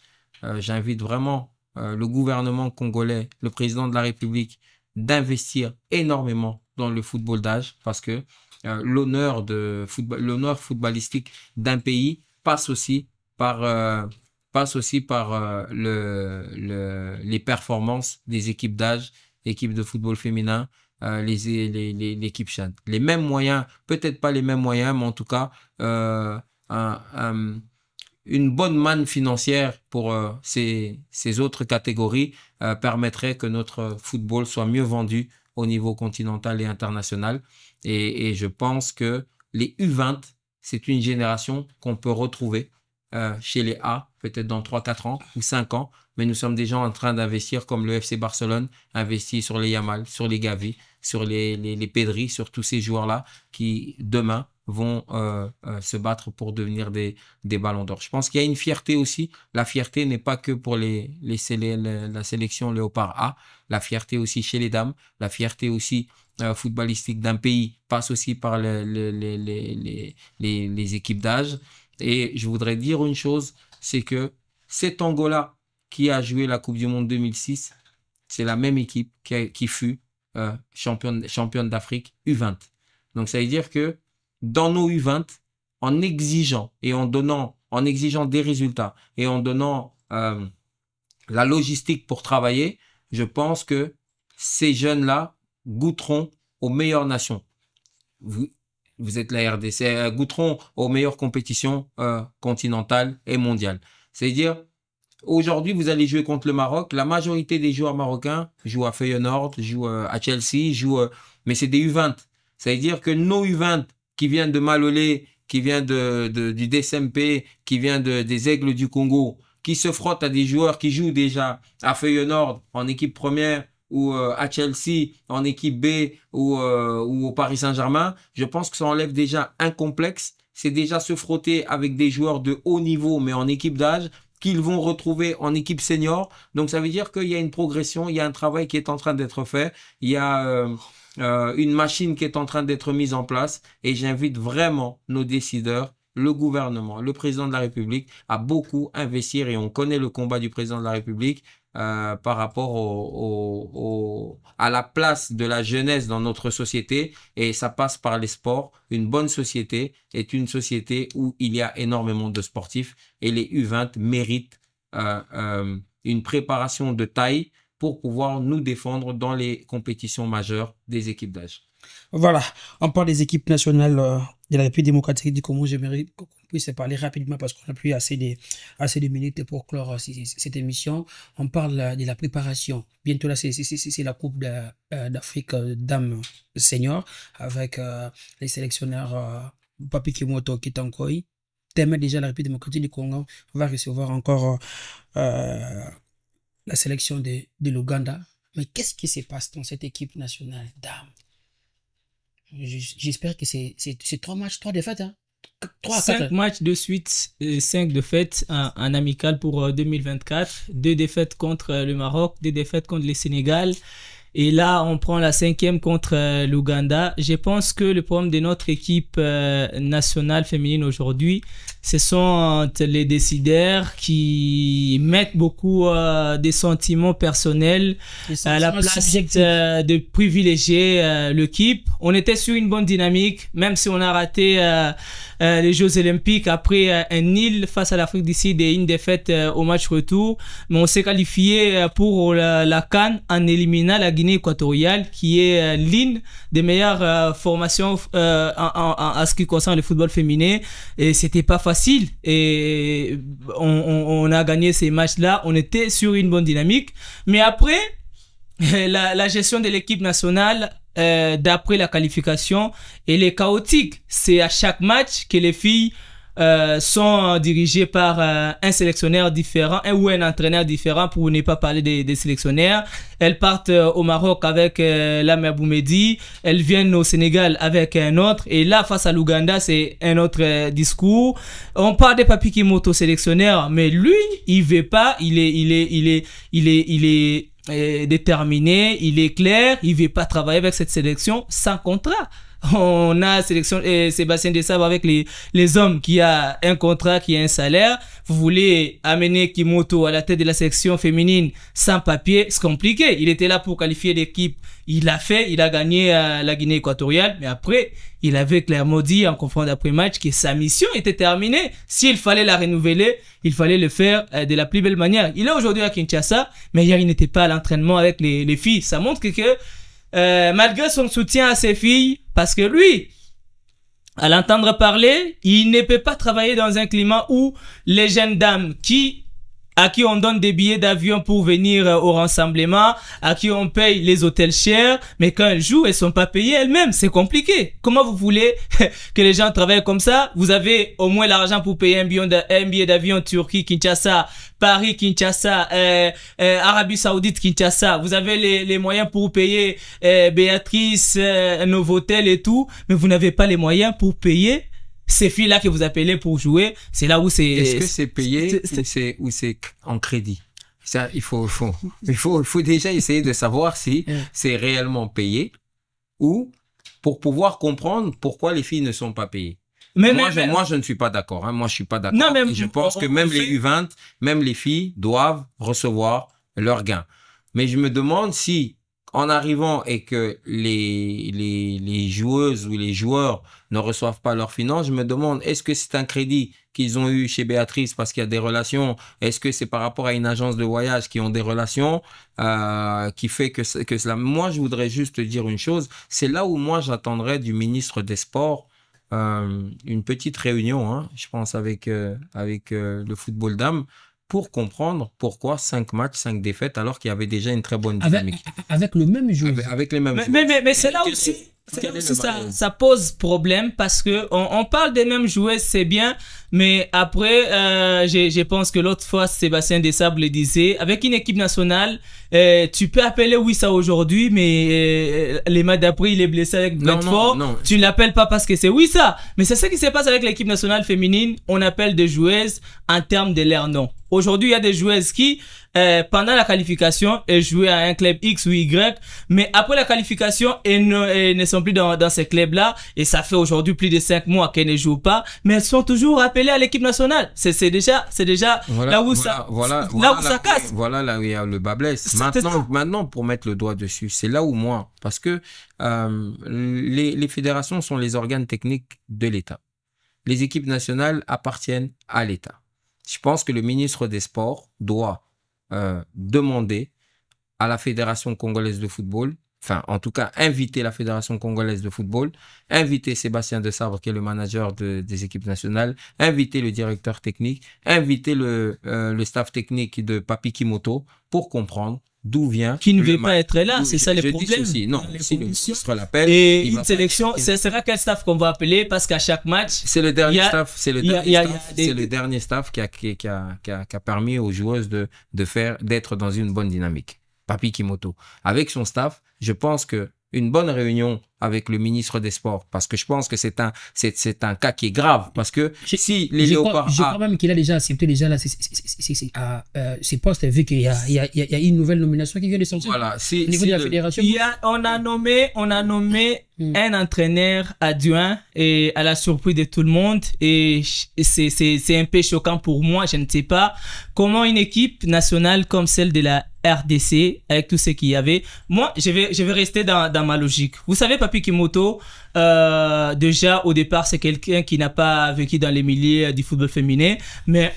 J'invite vraiment le gouvernement congolais, le président de la République, d'investir énormément dans le football d'âge parce que l'honneur footballistique d'un pays passe aussi par les performances des équipes d'âge, équipes de football féminin, l'équipe Chan. Les mêmes moyens, peut-être pas les mêmes moyens, mais en tout cas une bonne manne financière pour ces autres catégories permettrait que notre football soit mieux vendu au niveau continental et international. Et je pense que les U20, c'est une génération qu'on peut retrouver chez les A, peut-être dans 3-4 ans ou 5 ans. Mais nous sommes déjà en train d'investir comme le FC Barcelone investit sur les Yamal, sur les Gavi, sur les Pedri, sur tous ces joueurs-là qui, demain, vont se battre pour devenir des ballons d'or. Je pense qu'il y a une fierté aussi. La fierté n'est pas que pour la sélection Léopard A. La fierté aussi chez les dames. La fierté aussi footballistique d'un pays passe aussi par les équipes d'âge. Et je voudrais dire une chose, c'est que cet Angola qui a joué la Coupe du Monde 2006, c'est la même équipe qui fut championne d'Afrique U20. Donc ça veut dire que dans nos U20, en exigeant des résultats et en donnant la logistique pour travailler, je pense que ces jeunes-là goûteront aux meilleures nations. Vous êtes la RDC, goûteront aux meilleures compétitions continentales et mondiales. C'est-à-dire, aujourd'hui, vous allez jouer contre le Maroc. La majorité des joueurs marocains jouent à Feyenoord, jouent à Chelsea, mais c'est des U20. Ça veut dire que nos U20 qui viennent de Malolé, qui viennent du DSMP, qui viennent des Aigles du Congo, qui se frottent à des joueurs qui jouent déjà à Feyenoord en équipe première ou à Chelsea en équipe B ou au Paris Saint-Germain, je pense que ça enlève déjà un complexe. C'est déjà se frotter avec des joueurs de haut niveau, mais en équipe d'âge, qu'ils vont retrouver en équipe senior. Donc, ça veut dire qu'il y a une progression, il y a un travail qui est en train d'être fait, il y a une machine qui est en train d'être mise en place et j'invite vraiment nos décideurs, le gouvernement, le président de la République à beaucoup investir et on connaît le combat du président de la République par rapport à la place de la jeunesse dans notre société et ça passe par les sports. Une bonne société est une société où il y a énormément de sportifs et les U20 méritent une préparation de taille pour pouvoir nous défendre dans les compétitions majeures des équipes d'âge. Voilà, on parle des équipes nationales de la République démocratique du Congo. J'aimerais qu'on puisse parler rapidement parce qu'on n'a plus assez de minutes pour clore cette émission. On parle de la préparation. Bientôt là, c'est la Coupe d'Afrique dames seniors avec les sélectionneurs Papi Kimoto Kitankoy. Demain déjà, la République démocratique du Congo va recevoir encore la sélection de l'Ouganda. Mais qu'est-ce qui se passe dans cette équipe nationale dames? J'espère que c'est 3 matchs, 3 défaites. Hein? 5 matchs de suite, 5 défaites en amical pour 2024. 2 défaites contre le Maroc, 2 défaites contre le Sénégal. Et là, on prend la 5e contre l'Ouganda. Je pense que le problème de notre équipe nationale féminine aujourd'hui, ce sont les décideurs qui mettent beaucoup des sentiments personnels à la place de privilégier l'équipe. On était sur une bonne dynamique, même si on a raté les Jeux Olympiques après un nil face à l'Afrique du Sud et une défaite au match retour. Mais on s'est qualifié pour la CAN en éliminant la Guinée équatoriale, qui est l'une des meilleures formations en ce qui concerne le football féminin. Et c'était pas facile. Et on a gagné ces matchs-là. On était sur une bonne dynamique. Mais après, la gestion de l'équipe nationale, d'après la qualification, elle est chaotique. C'est à chaque match que les filles sont dirigées par un sélectionneur différent ou un entraîneur différent, pour ne pas parler des sélectionnaires. Elles partent au Maroc avec Lamia Boumedi, elles viennent au Sénégal avec un autre, et là face à l'Ouganda c'est un autre discours. On parle de Papi Kimoto sélectionneur, mais lui il veut pas, il est déterminé, il est clair, il veut pas travailler avec cette sélection sans contrat. On a sélection Sébastien Desabre avec les hommes qui a un contrat, qui a un salaire. Vous voulez amener Kimoto à la tête de la sélection féminine sans papier, c'est compliqué. Il était là pour qualifier l'équipe, il l'a fait, il a gagné la Guinée équatoriale, mais après il avait clairement dit en conférence d'après-match que sa mission était terminée. S'il fallait la renouveler, il fallait le faire de la plus belle manière. Il est aujourd'hui à Kinshasa, mais hier il n'était pas à l'entraînement avec les filles. Ça montre que malgré son soutien à ses filles, parce que lui, à l'entendre parler, il ne peut pas travailler dans un climat où les jeunes dames qui à qui on donne des billets d'avion pour venir au rassemblement, à qui on paye les hôtels chers, mais quand elles jouent, elles sont pas payées elles-mêmes. C'est compliqué. Comment vous voulez que les gens travaillent comme ça? Vous avez au moins l'argent pour payer un billet d'avion Turquie, Kinshasa, Paris, Kinshasa, Arabie Saoudite, Kinshasa. Vous avez les moyens pour payer Béatrice, Novotel et tout, mais vous n'avez pas les moyens pour payer ces filles-là que vous appelez pour jouer. C'est là où c'est... Est-ce que c'est payé ou c'est en crédit? Ça, il faut déjà essayer de savoir si c'est réellement payé ou pour pouvoir comprendre pourquoi les filles ne sont pas payées. Moi, je ne suis pas d'accord. Hein. Moi, je suis pas d'accord. Je pense que même les U20, même les filles doivent recevoir leur gain. Mais je me demande si, en arrivant et que les joueuses ou les joueurs ne reçoivent pas leurs finances, je me demande, est-ce que c'est un crédit qu'ils ont eu chez Béatrice parce qu'il y a des relations? Est-ce que c'est par rapport à une agence de voyage qui ont des relations qui fait que cela? Moi, je voudrais juste dire une chose. C'est là où moi, j'attendrais du ministre des Sports une petite réunion, hein, je pense, avec le football dames, pour comprendre pourquoi 5 matchs, 5 défaites, alors qu'il y avait déjà une très bonne dynamique. Avec le même jeu. Avec les mêmes joueurs. Mais c'est là aussi... Ça pose problème parce que on parle des mêmes joueurs, c'est bien, mais après je pense que l'autre fois Sébastien Desables le disait, avec une équipe nationale tu peux appeler Wissa aujourd'hui, mais les matchs d'après il est blessé avec Bedford, tu ne l'appelles pas parce que c'est Wissa. Mais c'est ce qui se passe avec l'équipe nationale féminine, on appelle des joueuses en termes de leur nom. Aujourd'hui il y a des joueuses qui pendant la qualification elles jouaient à un club X ou Y, mais après la qualification elles ne sont plus dans ces clubs-là, et ça fait aujourd'hui plus de 5 mois qu'elles ne jouent pas, mais elles sont toujours appelées à l'équipe nationale. C'est déjà là où ça casse. Voilà là où il y a le bas blesse. Maintenant, pour mettre le doigt dessus, c'est là où moi, parce que les fédérations sont les organes techniques de l'État. Les équipes nationales appartiennent à l'État. Je pense que le ministre des Sports doit demander à la Fédération congolaise de football, enfin, en tout cas, inviter la Fédération congolaise de football, inviter Sébastien Desabre, qui est le manager des équipes nationales, inviter le directeur technique, inviter le staff technique de Papi Kimoto pour comprendre d'où vient... Qui ne veut pas être là, c'est ça le problème. Non, si le ministre l'appelle... Et une sélection, ce sera quel staff qu'on va appeler, parce qu'à chaque match... C'est le dernier staff, c'est le dernier staff qui a permis aux joueuses d'être dans une bonne dynamique. Papi Kimoto. Avec son staff, je pense que une bonne réunion avec le ministre des Sports, parce que je pense que c'est un cas qui est grave, parce que si les léopards... Je crois même qu'il a déjà accepté ces postes, vu qu'il y a une nouvelle nomination qui vient de sortir. Voilà, au niveau de la fédération. On a nommé un entraîneur adjoint, et à la surprise de tout le monde, et c'est un peu choquant pour moi. Je ne sais pas comment une équipe nationale comme celle de la RDC, avec tout ce qu'il y avait, moi je vais rester dans ma logique. Vous savez, Papi Kimoto, déjà au départ c'est quelqu'un qui n'a pas vécu dans les milieux du football féminin, mais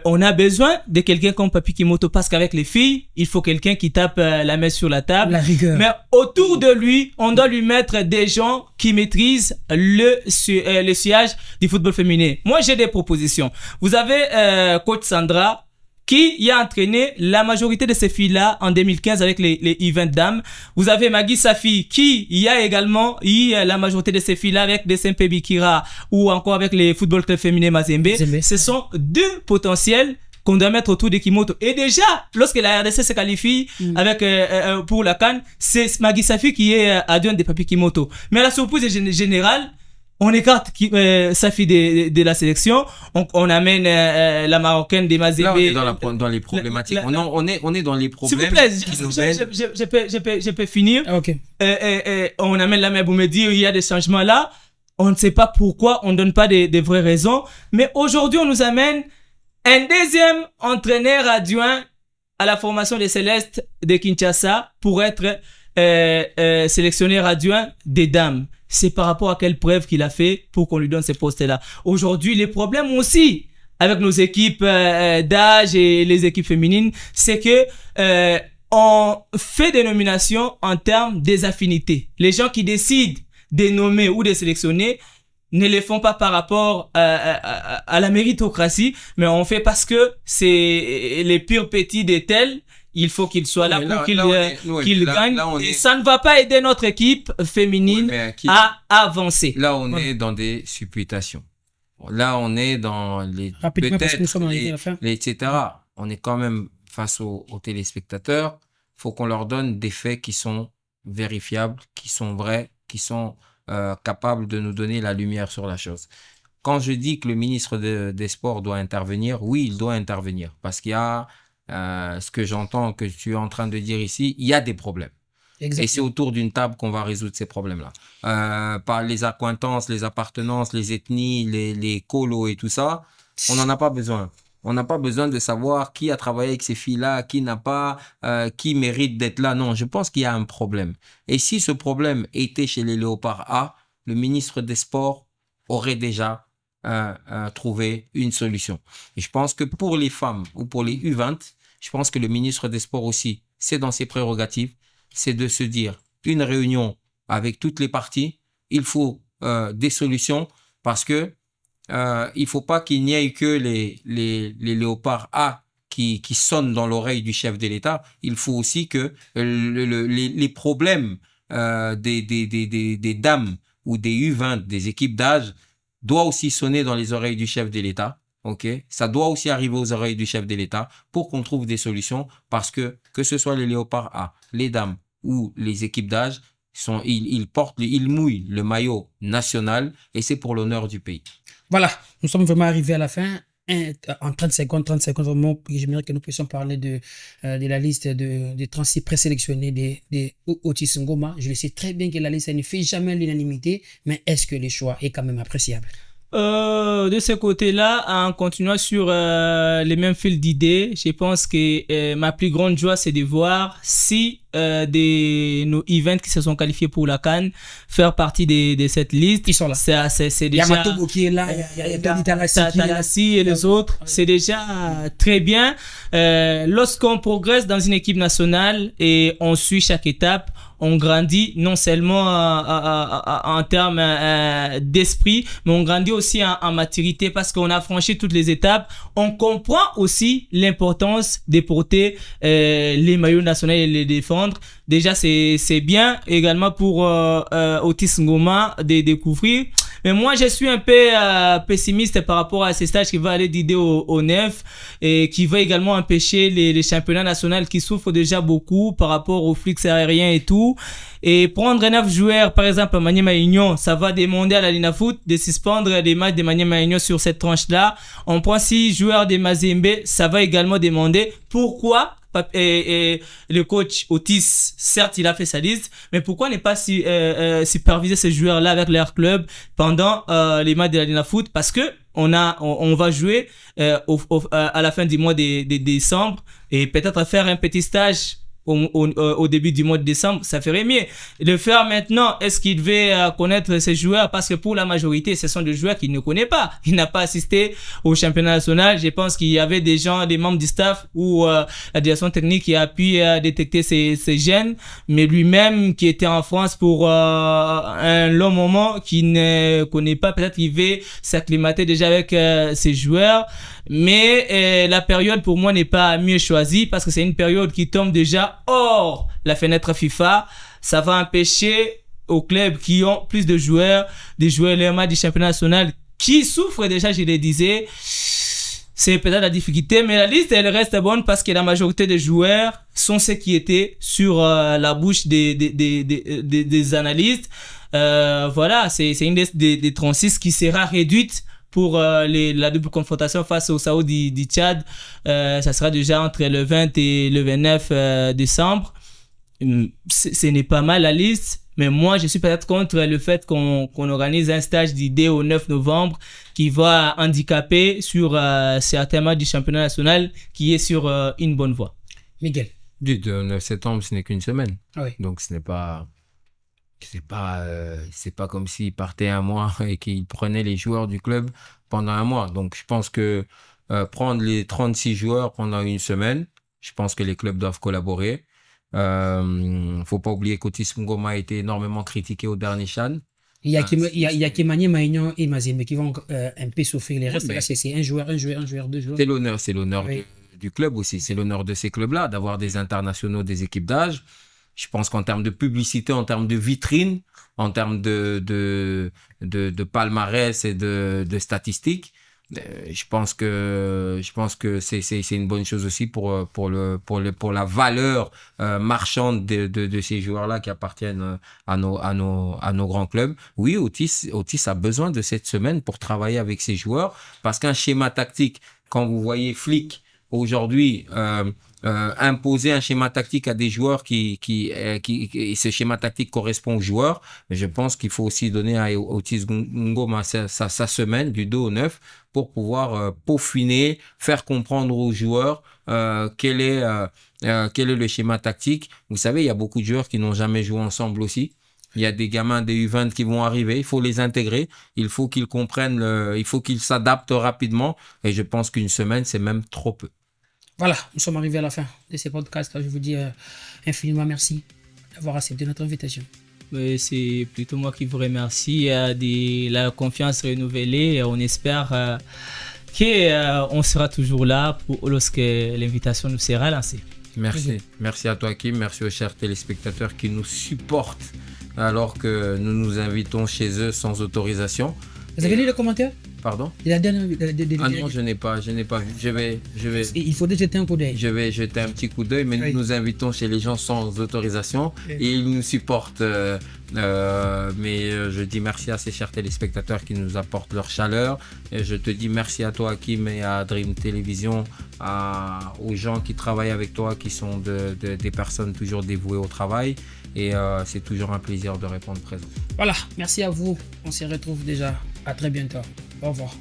on a besoin de quelqu'un comme Papi Kimoto, parce qu'avec les filles il faut quelqu'un qui tape la main sur la table, la rigueur. Mais autour de lui on doit lui mettre des gens qui maîtrisent le sillage du football féminin. Moi j'ai des propositions. Vous avez coach Sandra, qui y a entraîné la majorité de ces filles-là en 2015 avec les U20 dames. Vous avez Magui Safi, qui y a également eu la majorité de ces filles-là avec des SMP Bikira ou encore avec les football club féminin Mazembe. Ce sont deux potentiels qu'on doit mettre autour de Kimoto. Et déjà, lorsque la RDC se qualifie avec pour la CAN, c'est Magui Safi qui est adjoint de Papi Kimoto. Mais à la surprise générale, on écarte Safi de la sélection, on amène la Marocaine des Mazembe. Là, on est dans les problématiques. On est dans les problèmes. S'il vous plaît, je peux finir. Ok. On amène la Boumedi, il y a des changements là. On ne sait pas pourquoi, on ne donne pas des vraies raisons. Mais aujourd'hui, on nous amène un deuxième entraîneur adjoint à la formation des Célestes de Kinshasa pour être sélectionneur adjoint des dames. C'est par rapport à quelle preuve qu'il a fait pour qu'on lui donne ces postes-là. Aujourd'hui, les problèmes aussi avec nos équipes d'âge et les équipes féminines, c'est que on fait des nominations en termes des affinités. Les gens qui décident de nommer ou de sélectionner, ne les font pas par rapport à la méritocratie, mais on fait parce que c'est les purs petits des tels. Il faut qu'ils soient là pour qu'ils gagnent. Et ça ne va pas aider notre équipe féminine à avancer. Là, on est dans des supputations. Là, on est dans les peut-être, etc. On est quand même face aux téléspectateurs. Faut qu'on leur donne des faits qui sont vérifiables, qui sont vrais, qui sont capables de nous donner la lumière sur la chose. Quand je dis que le ministre des Sports doit intervenir, oui, il doit intervenir. Parce qu'il y a ce que j'entends que tu es en train de dire ici, il y a des problèmes. Exactement. Et c'est autour d'une table qu'on va résoudre ces problèmes-là. Par les accointances, les appartenances, les ethnies, les colos et tout ça, on n'en a pas besoin. On n'a pas besoin de savoir qui a travaillé avec ces filles-là, qui n'a pas, qui mérite d'être là. Non, je pense qu'il y a un problème. Et si ce problème était chez les Léopards A, le ministre des Sports aurait déjà trouvé une solution. Et je pense que pour les femmes ou pour les U20, je pense que le ministre des Sports aussi, c'est dans ses prérogatives, c'est de se dire une réunion avec toutes les parties, il faut des solutions parce que il faut pas qu'il n'y ait que les Léopards A qui sonnent dans l'oreille du chef de l'État. Il faut aussi que les problèmes des dames ou des U20, des équipes d'âge, doit aussi sonner dans les oreilles du chef de l'État. Okay? Ça doit aussi arriver aux oreilles du chef de l'État pour qu'on trouve des solutions parce que ce soit les Léopards A, les dames ou les équipes d'âge, ils mouillent le maillot national et c'est pour l'honneur du pays. Voilà, nous sommes vraiment arrivés à la fin. En 30 secondes, vraiment, j'aimerais que nous puissions parler de la liste des 36 présélectionnés des Otis Ngoma. Je le sais très bien que la liste ne fait jamais l'unanimité, mais est-ce que le choix est quand même appréciable? De ce côté-là, en continuant sur les mêmes fils d'idées, je pense que ma plus grande joie, c'est de voir si nos events qui se sont qualifiés pour la CAN faire partie de cette liste. Ils sont là. C'est déjà. Il y a Matobo qui est là, il y a Talassi et les autres. C'est déjà très bien. Lorsqu'on progresse dans une équipe nationale et on suit chaque étape, on grandit non seulement en termes d'esprit, mais on grandit aussi en maturité parce qu'on a franchi toutes les étapes. On comprend aussi l'importance de porter les maillots nationaux et les défendre. Déjà, c'est bien également pour Otis Ngoma de découvrir. Mais moi, je suis un peu pessimiste par rapport à ces stages qui va aller d'idée au neuf et qui va également empêcher les championnats nationaux qui souffrent déjà beaucoup par rapport aux flux aériens et tout. Et prendre 9 joueurs, par exemple, à Maniema Union, ça va demander à la Linafoot de suspendre les matchs de Maniema Union sur cette tranche-là. On prend 6 joueurs de Mazembe, ça va également demander pourquoi le coach Otis, certes, il a fait sa liste, mais pourquoi ne pas superviser ces joueurs-là avec leur club pendant les matchs de la Linafoot? Parce que on va jouer à la fin du mois de décembre et peut-être faire un petit stage au début du mois de décembre, ça ferait mieux. Le faire maintenant, est-ce qu'il devait connaître ces joueurs? Parce que pour la majorité, ce sont des joueurs qu'il ne connaît pas. Il n'a pas assisté au championnat national. Je pense qu'il y avait des gens, des membres du staff ou la direction technique qui a pu détecter ces gènes, mais lui-même qui était en France pour un long moment, qui ne connaît pas, peut-être qu'il veut s'acclimater déjà avec ces joueurs. Mais la période pour moi n'est pas mieux choisie parce que c'est une période qui tombe déjà hors la fenêtre FIFA. Ça va empêcher aux clubs qui ont plus de joueurs, des joueurs LMA du championnat national qui souffrent déjà, je le disais. C'est peut-être la difficulté, mais la liste elle reste bonne parce que la majorité des joueurs sont ceux qui étaient sur la bouche des analystes. Voilà, c'est une liste des 36 qui sera réduite pour la double confrontation face au Saoudi du Tchad. Ça sera déjà entre le 20 et le 29 décembre. Ce n'est pas mal la liste, mais moi je suis peut-être contre le fait qu'on organise un stage d'idées au 9 novembre qui va handicaper sur certains matchs du championnat national qui est sur une bonne voie. Miguel. Du 9 septembre, ce n'est qu'une semaine. Oui. Donc ce n'est pas... c'est pas comme s'il partait un mois et qu'il prenait les joueurs du club pendant un mois. Donc, je pense que prendre les 36 joueurs pendant une semaine, je pense que les clubs doivent collaborer. Faut pas oublier qu'Otis Ngoma a été énormément critiqué au dernier CHAN. Il y a Kemanye, Maïnian et Mazembe qui vont un peu souffrir les restes. Mais- Là, c'est un joueur, deux joueurs. C'est l'honneur Oui. du club aussi. C'est l'honneur de ces clubs-là, d'avoir des internationaux, des équipes d'âge. Je pense qu'en termes de publicité, en termes de vitrine, en termes de palmarès et de statistiques, je pense que c'est une bonne chose aussi pour la valeur marchande de ces joueurs-là qui appartiennent à nos grands clubs. Oui, Otis a besoin de cette semaine pour travailler avec ses joueurs, parce qu'un schéma tactique, quand vous voyez Flick aujourd'hui imposer un schéma tactique à des joueurs et ce schéma tactique correspond aux joueurs, mais je pense qu'il faut aussi donner à Otis Ngoma sa semaine du 2 au 9 pour pouvoir peaufiner, faire comprendre aux joueurs quel est le schéma tactique. Vous savez, il y a beaucoup de joueurs qui n'ont jamais joué ensemble aussi. Il y a des gamins des U20 qui vont arriver, il faut les intégrer, il faut qu'ils comprennent, il faut qu'ils s'adaptent rapidement, et je pense qu'une semaine, c'est même trop peu. Voilà, nous sommes arrivés à la fin de ce podcast. Je vous dis infiniment merci d'avoir accepté notre invitation. C'est plutôt moi qui vous remercie de la confiance renouvelée. On espère qu'on sera toujours là lorsque l'invitation nous sera lancée. Merci. Merci à toi, Kim. Merci aux chers téléspectateurs qui nous supportent alors que nous nous invitons chez eux sans autorisation. Vous avez lu les commentaires? Pardon? La dernière, Ah non, je n'ai pas vu. Il faudrait jeter un coup d'œil. Je vais jeter un petit coup d'œil, mais Oui. nous nous invitons chez les gens sans autorisation et ils nous supportent. Mais je dis merci à ces chers téléspectateurs qui nous apportent leur chaleur. Et je te dis merci à toi, Kim, et à Dream Télévision, aux gens qui travaillent avec toi, qui sont des personnes toujours dévouées au travail. Et c'est toujours un plaisir de répondre présent. Voilà, merci à vous. On se retrouve déjà. À très bientôt. Au revoir.